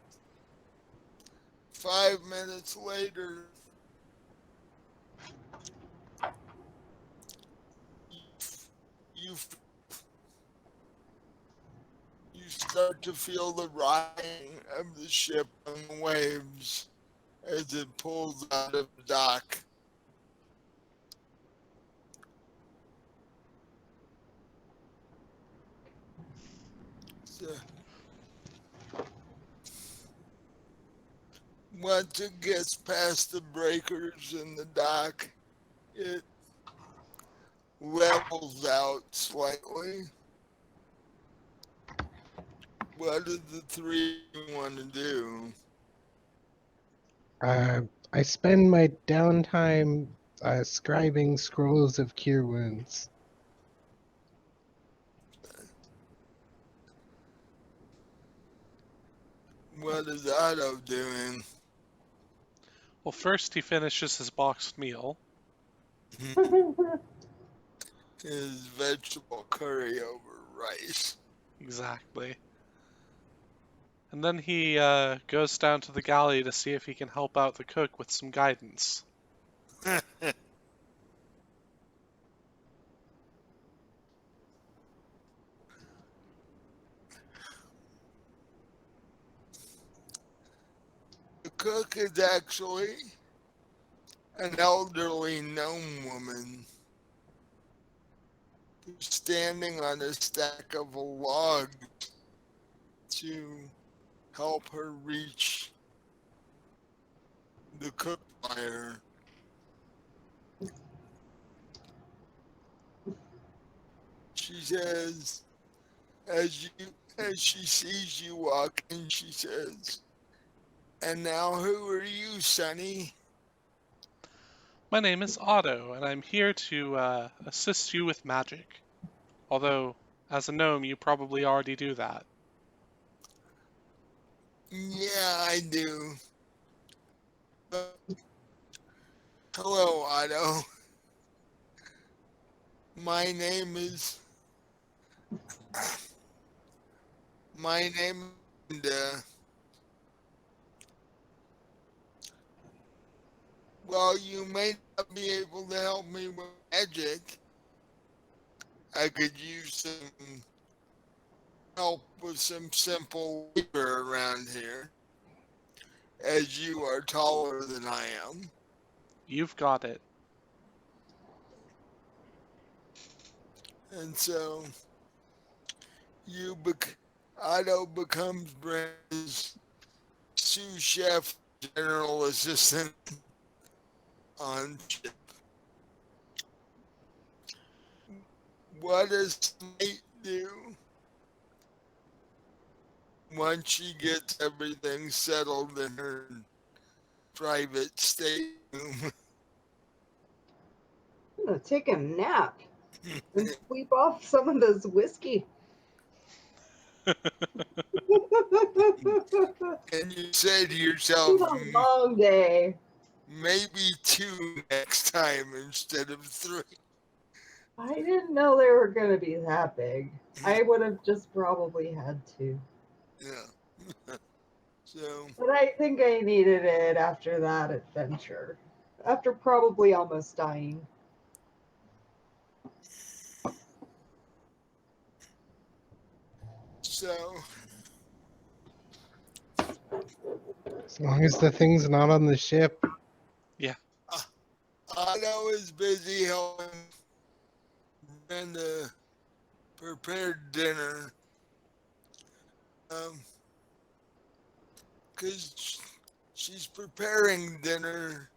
5 minutes later, you you start to feel the rocking of the ship on the waves as it pulls out of the dock. So once it gets past the breakers in the dock, it levels out slightly. What do the three want to do? I spend my downtime scribing scrolls of cure wounds. What is Otto doing? Well, first he finishes his boxed meal. His vegetable curry over rice. Exactly. And then he goes down to the galley to see if he can help out the cook with some guidance. The cook is actually an elderly gnome woman who's standing on a stack of logs to help her reach the cook fire. She says, as she sees you walk in, she says, "And now who are you, Sonny?" My name is Otto, and I'm here to assist you with magic. Although, as a gnome, you probably already do that. Yeah, I do. Hello, Otto. My name is my name is well, you may not be able to help me with magic. I could use some help with some simple labor around here, as you are taller than I am. You've got it. And so Otto becomes Brandon's sous chef general assistant on ship. What does Mate do once she gets everything settled in her private stateroom? I'm gonna take a nap and sleep off some of this whiskey. And you say to yourself, It's been a long day. maybe two next time instead of three. I didn't know they were gonna be that big. I would have just probably had to. Yeah. So, But I think I needed it after that adventure. After probably almost dying. so As long as the thing's not on the ship. Yeah. uh, Otto is busy helping Brenda prepare dinner. Because she's preparing dinner.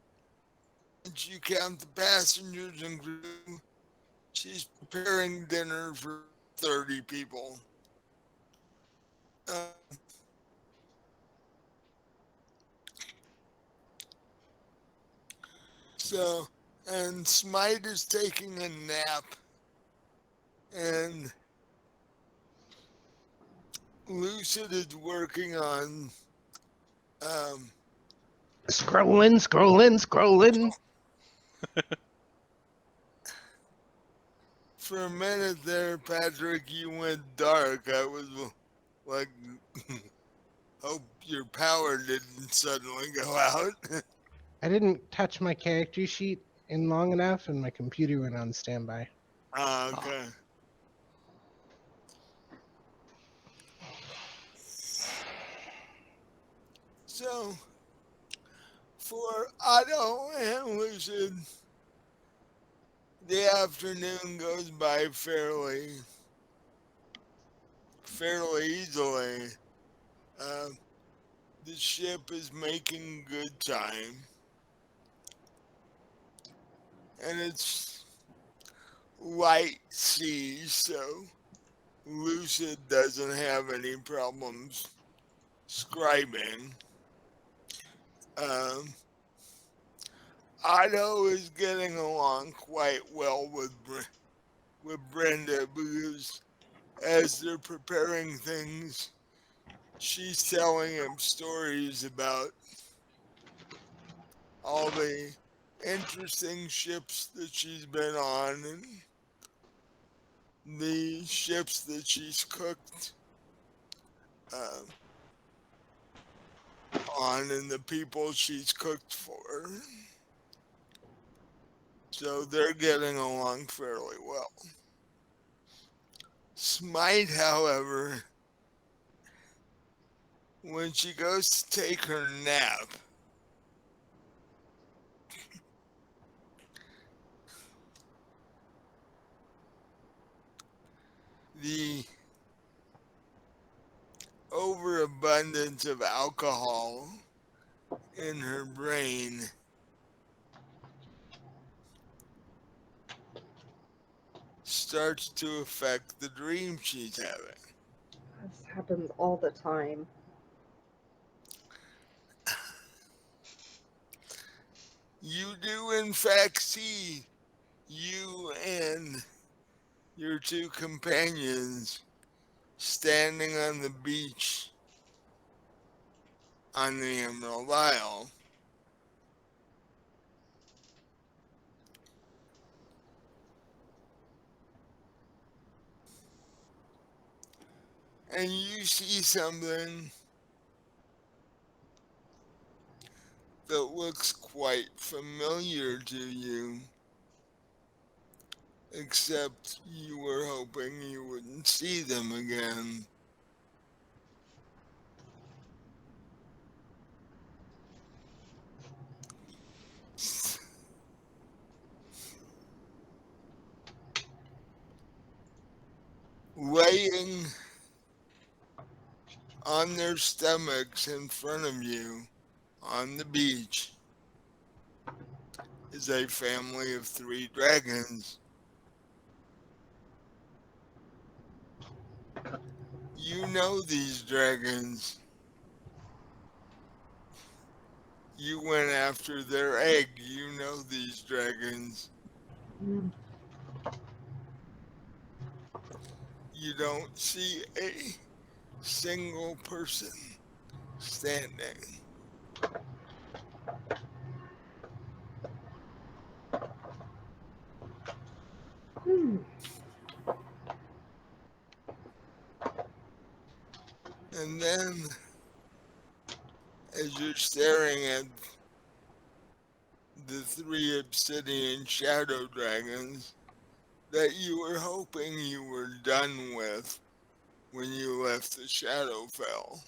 Once you count the passengers and crew, she's preparing dinner for 30 people. Uh, so, and Smite is taking a nap, and Lucid is working on um, Scrolling. for a minute there, Patrick, you went dark. I was like, hope your power didn't suddenly go out. I didn't touch my character sheet in long enough, and my computer went on standby. Okay. So, for Otto and Lucid, the afternoon goes by fairly easily. Uh, the ship is making good time, and it's light seas, so Lucid doesn't have any problems scribing. Um, Otto is getting along quite well with Brenda because as they're preparing things, she's telling him stories about all the interesting ships that she's been on and the ships that she's cooked uh, on and the people she's cooked for. So they're getting along fairly well. Smite, however, when she goes to take her nap, the overabundance of alcohol in her brain starts to affect the dream she's having. This happens all the time. You do, in fact, see you and your two companions standing on the beach on the Emerald Isle. And you see something that looks quite familiar to you, except you were hoping you wouldn't see them again. Laying on their stomachs in front of you on the beach is a family of 3 dragons. You know these dragons. You went after their egg. You know these dragons. Mm. You don't see a single person standing. Hmm. And then, as you're staring at the 3 obsidian shadow dragons that you were hoping you were done with when you left the Shadowfell,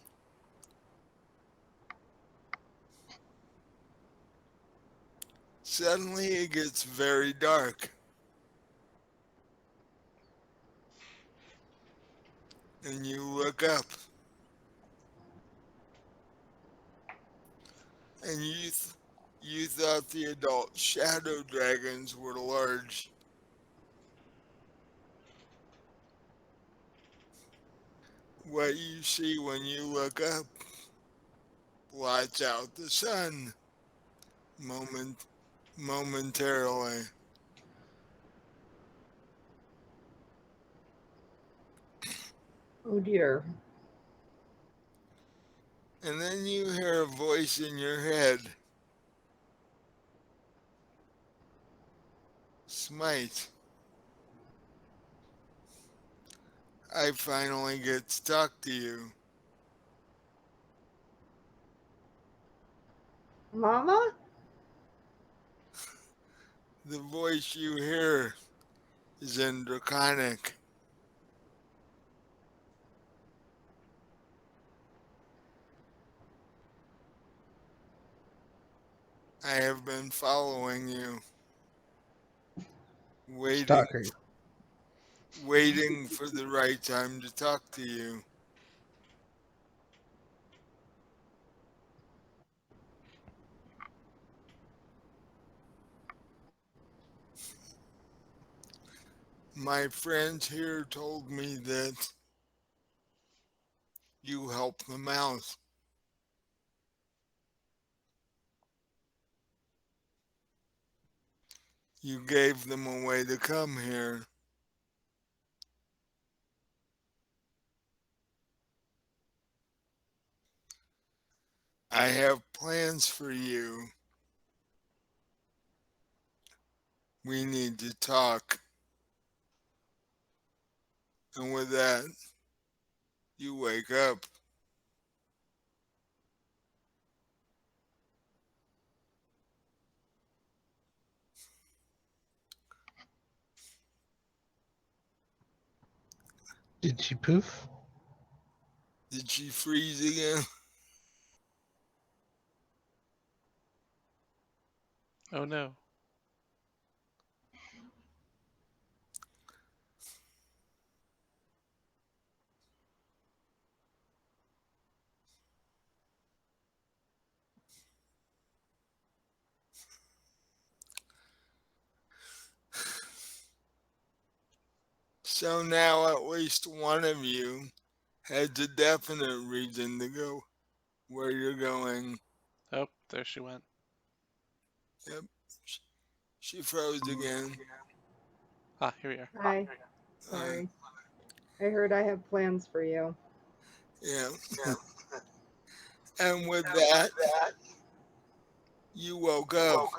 suddenly it gets very dark. And you look up. and you thought the adult shadow dragons were large. What you see when you look up blots out the sun moment momentarily. Oh dear. And then you hear a voice in your head. Smite. I finally get to talk to you. Mama? The voice you hear is in Draconic. I have been following you, waiting Stalker. waiting for the right time to talk to you. My friends here told me that you helped them out. You gave them a way to come here. I have plans for you. We need to talk. And with that, you wake up. Did she poof? Did she freeze again? Oh no. So now at least one of you has a definite reason to go where you're going. Oh, there she went. Yep, she froze again. Ah, here we are. Hi. Uh, Sorry. I heard I have plans for you. yeah, and with that, you woke up.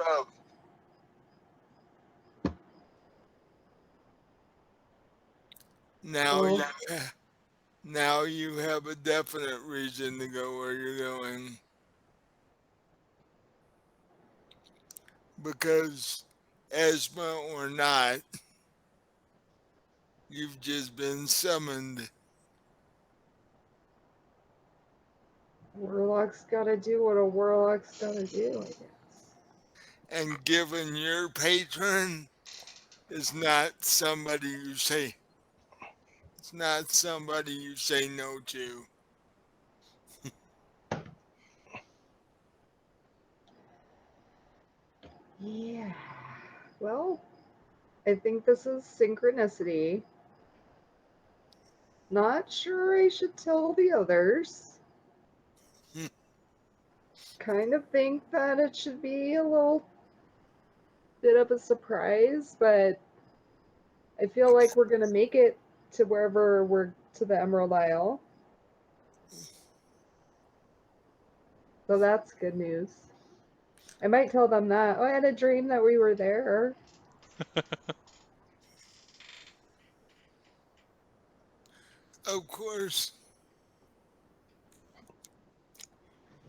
Now Well, you now you have a definite reason to go where you're going because, Esma or not, you've just been summoned. warlock's gotta do what a warlock's gotta do, I guess. And given your patron is not somebody you say it's not somebody you say no to. Yeah. Well, I think this is synchronicity. Not sure I should tell the others. Kind of think that it should be a little bit of a surprise, but I feel like we're gonna make it to wherever we're to the Emerald Isle. So that's good news. I might tell them that. Oh, I had a dream that we were there. Of course,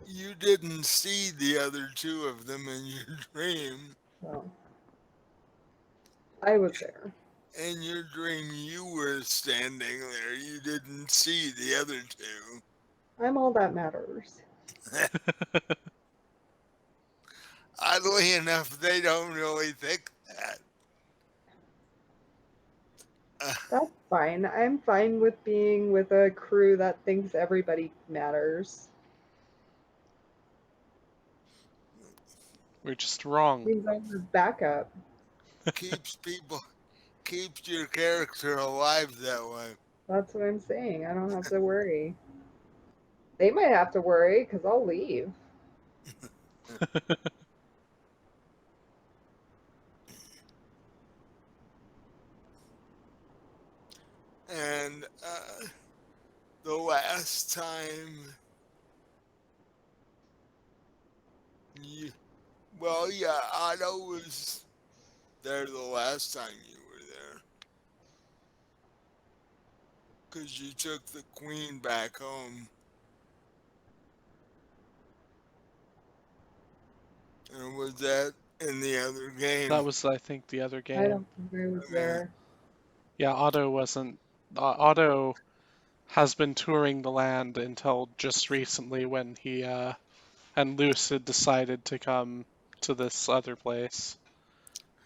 you didn't see the other two of them in your dream. Well, I was there. In your dream, you were standing there. You didn't see the other two. I'm all that matters. Oddly enough, they don't really think that. Uh, That's fine. I'm fine with being with a crew that thinks everybody matters. We're just wrong. Means I'm his backup. keeps your character alive that way. That's what I'm saying. I don't have to worry. They might have to worry because I'll leave. And the last time you, well, yeah, Otto was there the last time you were there. Because you took the queen back home. And was that in the other game? That was, I think, the other I game. don't think I was Okay. there. Yeah, Otto wasn't. Otto has been touring the land until just recently when he and Lucid decided to come to this other place,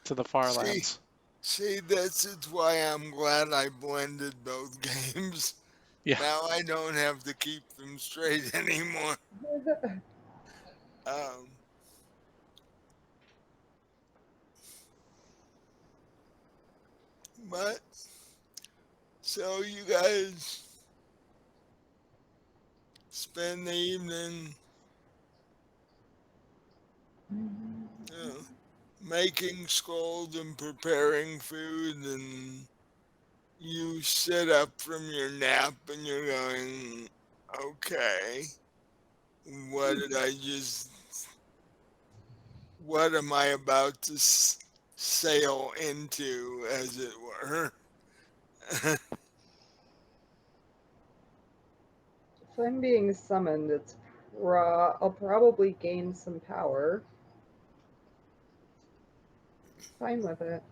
to the See, Farlands. this is why I'm glad I blended both games. Yeah. Now I don't have to keep them straight anymore. Um, but so you guys spend the evening making scrolls and preparing food, and you sit up from your nap and you're going, okay, what did I just, what am I about to sail into, as it were? If I'm being summoned, I'll probably gain some power. Fine with it.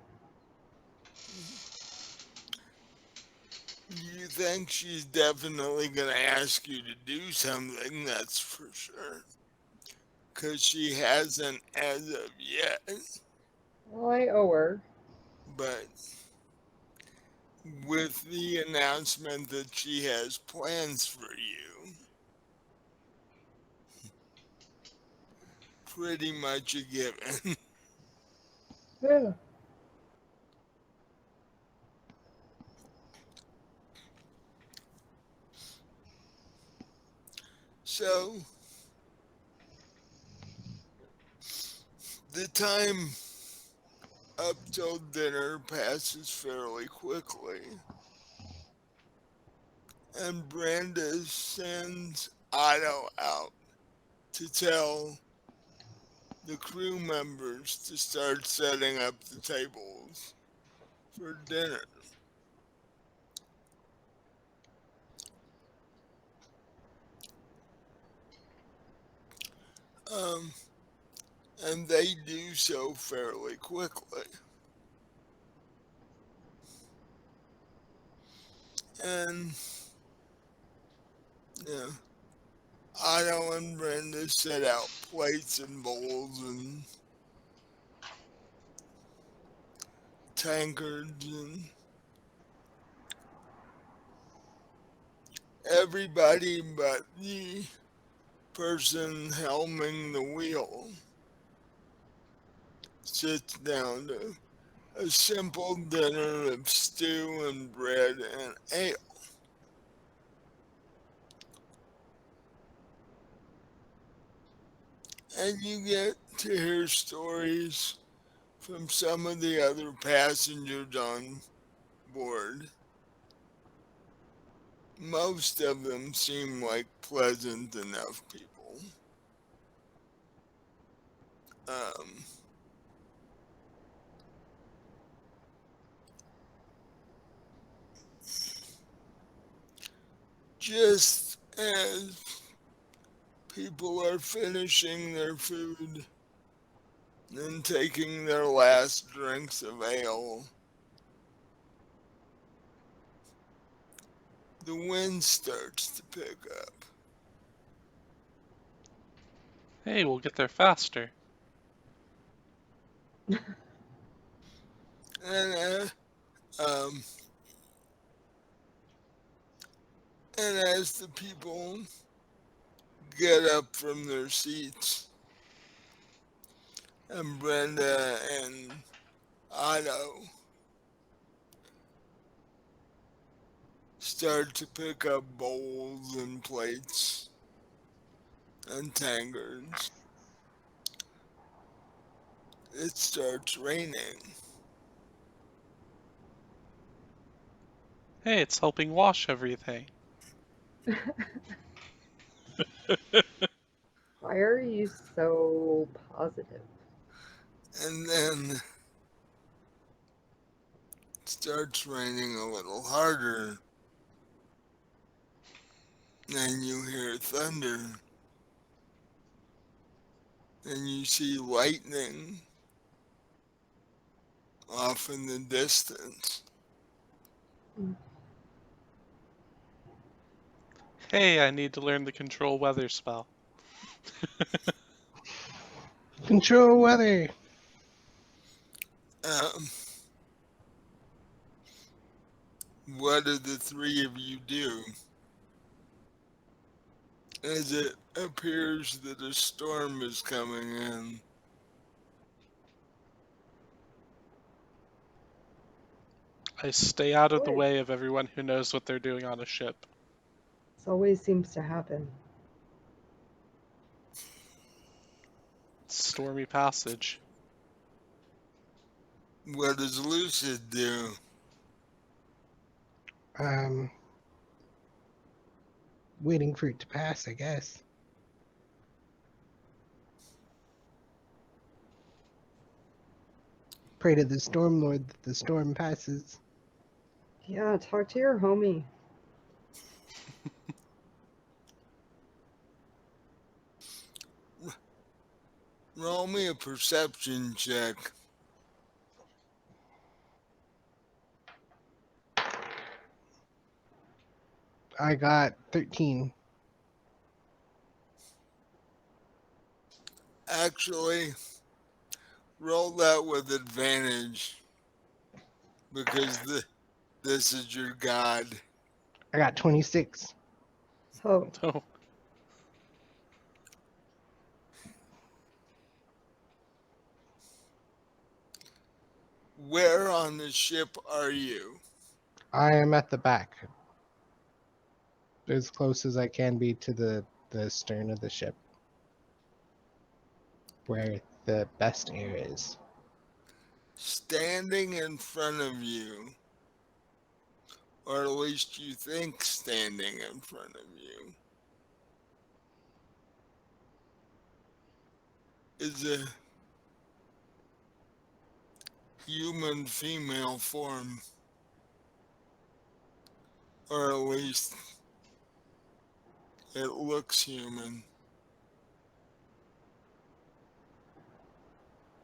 You think she's definitely going to ask you to do something, that's for sure. Because she hasn't as of yet, Well, I owe her. but with the announcement that she has plans for you, pretty much a given. Yeah. So, the time up till dinner passes fairly quickly, and Brenda sends Otto out to tell the crew members to start setting up the tables for dinner. Um, and they do so fairly quickly. And, yeah, Otto and Brenda set out plates and bowls and tankards, and everybody but the person helming the wheel sits down to a simple dinner of stew and bread and ale. And you get to hear stories from some of the other passengers on board. Most of them seem like pleasant enough people. Um, just as people are finishing their food and taking their last drinks of ale, the wind starts to pick up. Hey, we'll get there faster. And um, and as the people get up from their seats, and Brenda and Otto start to pick up bowls and plates and tankards, it starts raining. Hey, it's helping wash everything. Why are you so positive? And then it starts raining a little harder. And you hear thunder. And you see lightning off in the distance. Hey, I need to learn the control weather spell. Control weather. Um, what do the three of you do? As it appears that a storm is coming in. I stay out of the Boy. way of everyone who knows what they're doing on a ship. This always seems to happen. Stormy passage. What does Lucid do? Waiting for it to pass, I guess. Pray to the Storm Lord that the storm passes. Yeah, talk to your homie. Roll me a perception check. I got 13. Actually, roll that with advantage because this is your god. I got 26. So, Oh, Where on the ship are you? I am at the back, as close as I can be to the stern of the ship, where the best air is. Standing in front of you, or at least you think standing in front of you, is a human female form, or at least it looks human.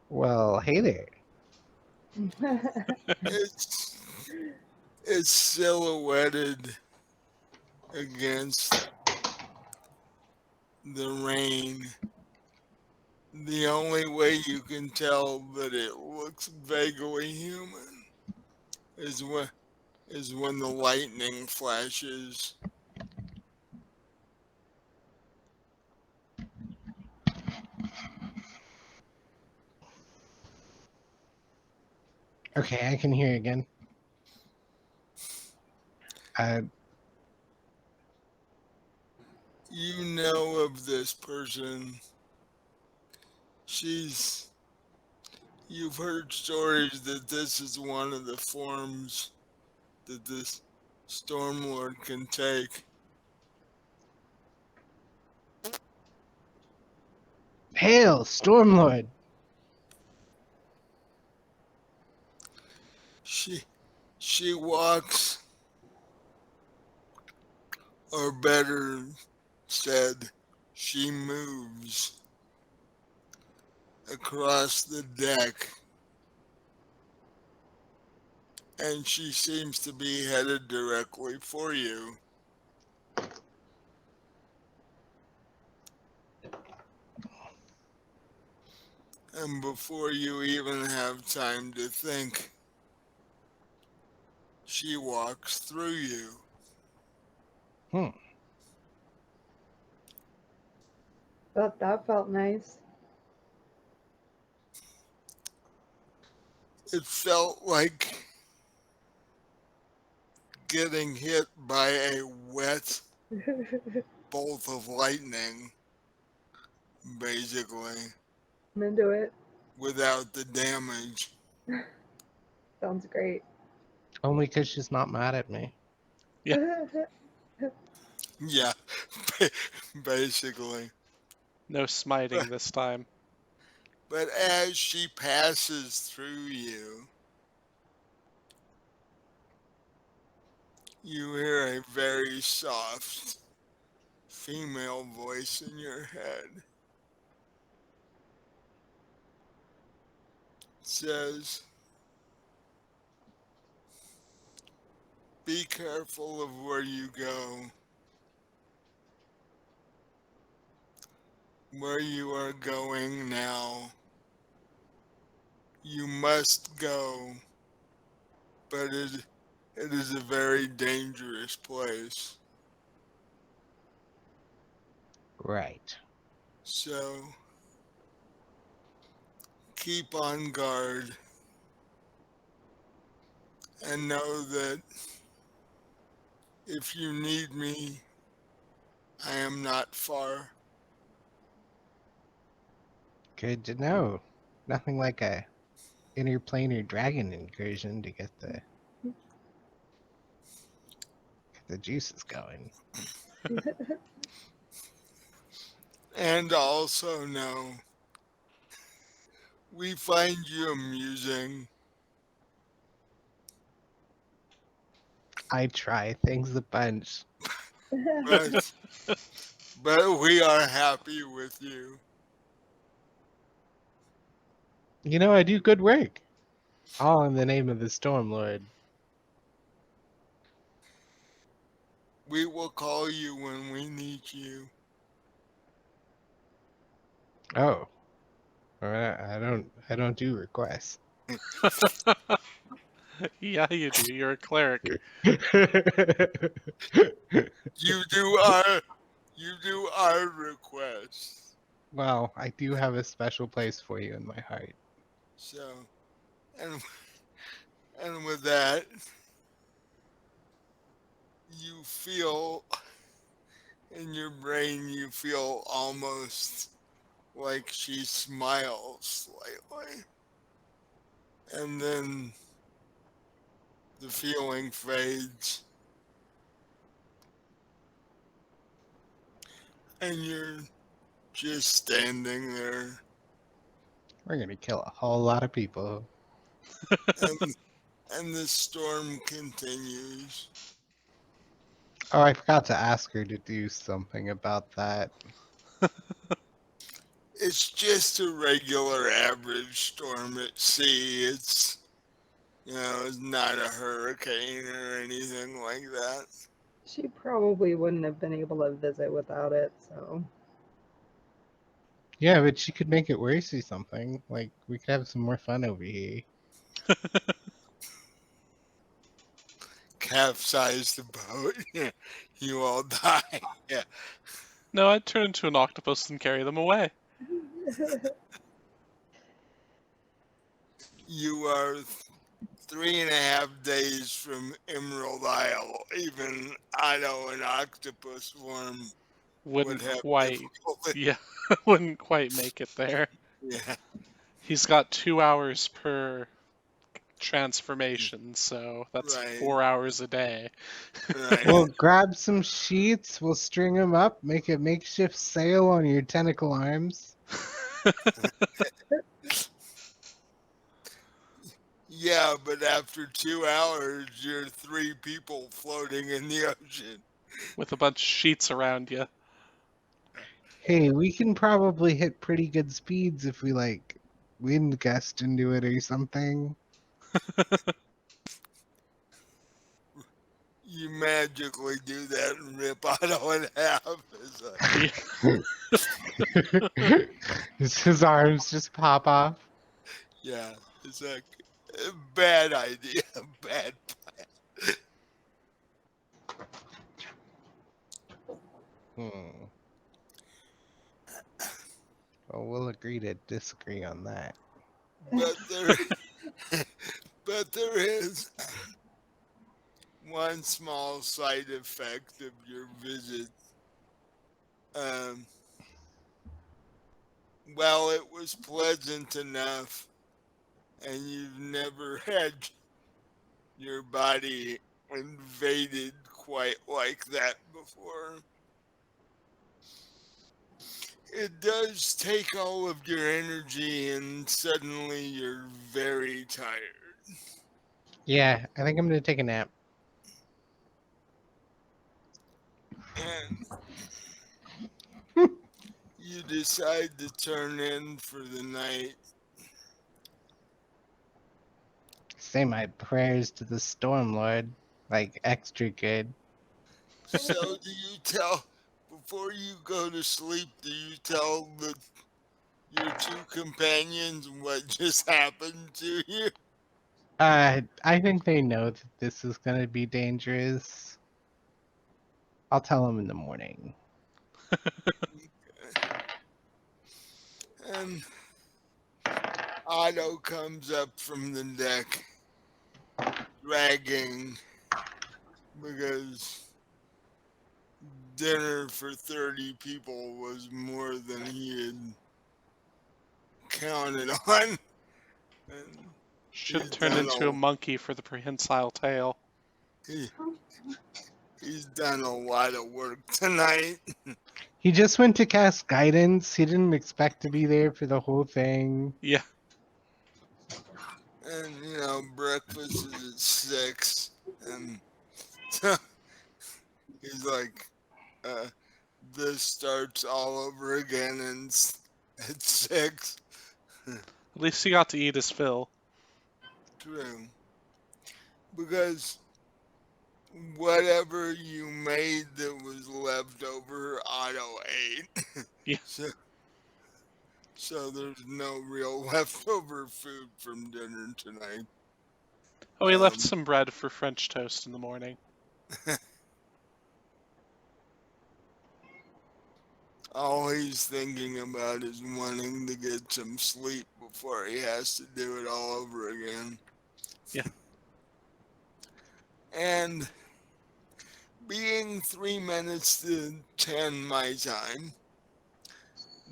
Well, hey there. It's it's silhouetted against the rain. The only way you can tell that it looks vaguely human is when the lightning flashes. Okay, I can hear again. You know of this person. She's You've heard stories that this is one of the forms that this Stormlord can take. Hail, Stormlord! She walks, or better said, she moves across the deck, and she seems to be headed directly for you. And before you even have time to think, she walks through you. Hmm. that felt nice. It felt like getting hit by a wet bolt of lightning, basically, I'm into it. without the damage. Sounds great. Only because she's not mad at me. Yeah, basically. No smiting this time. But as she passes through you, you hear a very soft female voice in your head. It says, "Be careful of where you go. Where you are going now, you must go, but it is a very dangerous place. Right. So keep on guard and know that if you need me, I am not far." Good to know. Nothing like a interplanar dragon incursion to get the juices going. And also know we find you amusing, I try things a bunch. but we are happy with you. You know, I do good work. All in the name of the Storm Lord. We will call you when we need you. Oh, I don't do requests. Yeah, you do. You're a cleric. You do our requests. Well, I do have a special place for you in my heart. So, and with that, you feel in your brain, you feel almost like she smiles slightly, and then the feeling fades, and you're just standing there, We're gonna kill a whole lot of people. and the storm continues. Oh, I forgot to ask her to do something about that. It's just a regular average storm at sea. It's not a hurricane or anything like that. She probably wouldn't have been able to visit without it, so. Yeah, but she could make it worse or something. Like, we could have some more fun over here. Capsize the boat. You all die. Yeah. No, I'd turn into an octopus and carry them away. You are 3.5 days from Emerald Isle. Even I know an octopus form would Wouldn't have quite. difficulty. Yeah, wouldn't quite make it there. Yeah. He's got 2 hours per transformation, so that's Right. 4 hours a day. Right. We'll grab some sheets, we'll string them up, make a makeshift sail on your tentacle arms. Yeah, but after 2 hours, you're 3 people floating in the ocean. With a bunch of sheets around you. Hey, we can probably hit pretty good speeds if we, like, wind gust into it or something. You magically do that and rip Otto in half. His arms just pop off. Yeah, it's a bad idea. Bad. Hmm. Well, we'll agree to disagree on that. But there, But there is one small side effect of your visit. Um, well, it was pleasant enough, and you've never had your body invaded quite like that before. It does take all of your energy, and suddenly you're very tired. Yeah, I think I'm gonna take a nap. And you decide to turn in for the night. Say my prayers to the Storm Lord, like extra good. So, do you tell, before you go to sleep, do you tell your two companions what just happened to you? I think they know that this is gonna be dangerous. I'll tell them in the morning. And Otto comes up from the deck, dragging, because dinner for 30 people was more than he had counted on. And Should have he's turned done into a monkey for the prehensile tail. he, he's done a lot of work tonight. He just went to cast guidance. He didn't expect to be there for the whole thing. Yeah. And breakfast is at 6, and so he's like, uh, this starts all over again, and at 6. At least he got to eat his fill. True, because whatever you made that was left over, Otto ate. Yeah. So there's no real leftover food from dinner tonight. Oh, he left Um, some bread for French toast in the morning. all he's thinking about is wanting to get some sleep before he has to do it all over again. Yeah. And being 3 minutes to 10 my time,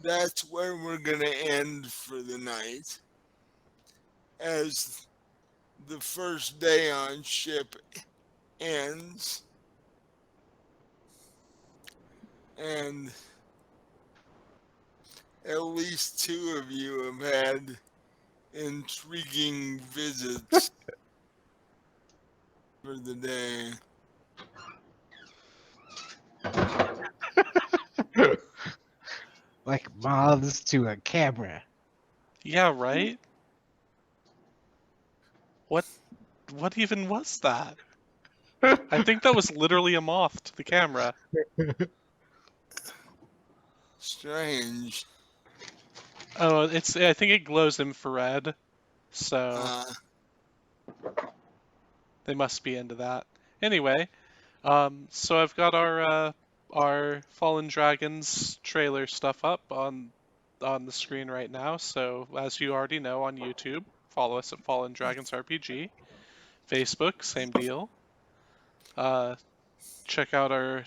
that's where we're going to end for the night. As the first day on ship ends, and at least 2 of you have had intriguing visits for the day. Like moths to a camera. Yeah, right? What even was that? I think that was literally a moth to the camera. Strange. Oh, I think it glows infrared, so Uh, they must be into that. Anyway, so I've got our Fallen Dragons trailer stuff up on the screen right now. So as you already know on YouTube, follow us at Fallen Dragons RPG. Facebook, same deal. Uh, check out our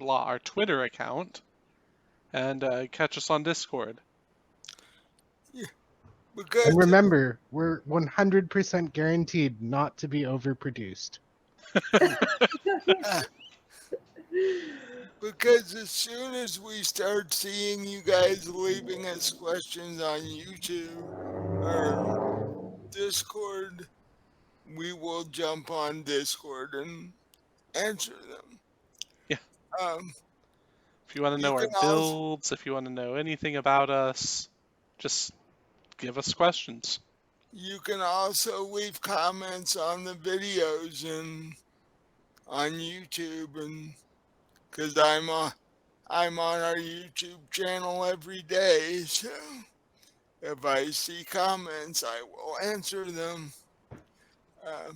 our Twitter account, and catch us on Discord. because And remember, we're 100% guaranteed not to be overproduced. because as soon as we start seeing you guys leaving us questions on YouTube or Discord, we will jump on Discord and answer them. Yeah. Um, If you want to you know our can also builds, if you want to know anything about us, just give us questions. leave comments on the videos and on YouTube, and because I'm on our YouTube channel every day, so if I see comments, I will answer them. Uh,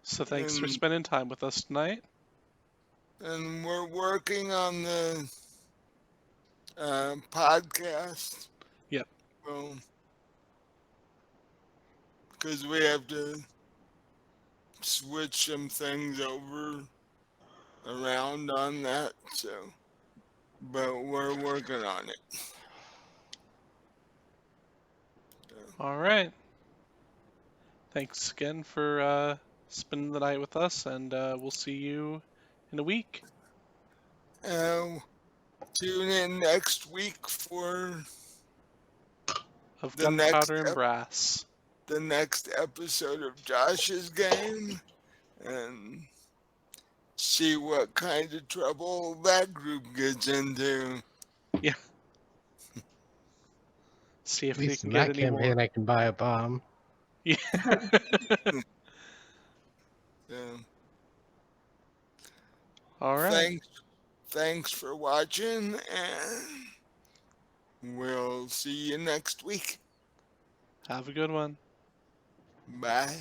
So thanks for and spending time with us tonight. and we're working on the podcast. Yep. Well, because we have to switch some things over around on that, so, but we're working on it. All right. Thanks again for spending the night with us, and we'll see you in a week. Tune in next week for Of the next Gunpowder and Brass. the next episode of Josh's game and see what kind of trouble that group gets into. Yeah. See if At they least can in get that any more. campaign, I can buy a bomb. Yeah. So, All right. thanks for watching, and we'll see you next week. Have a good one. Bye.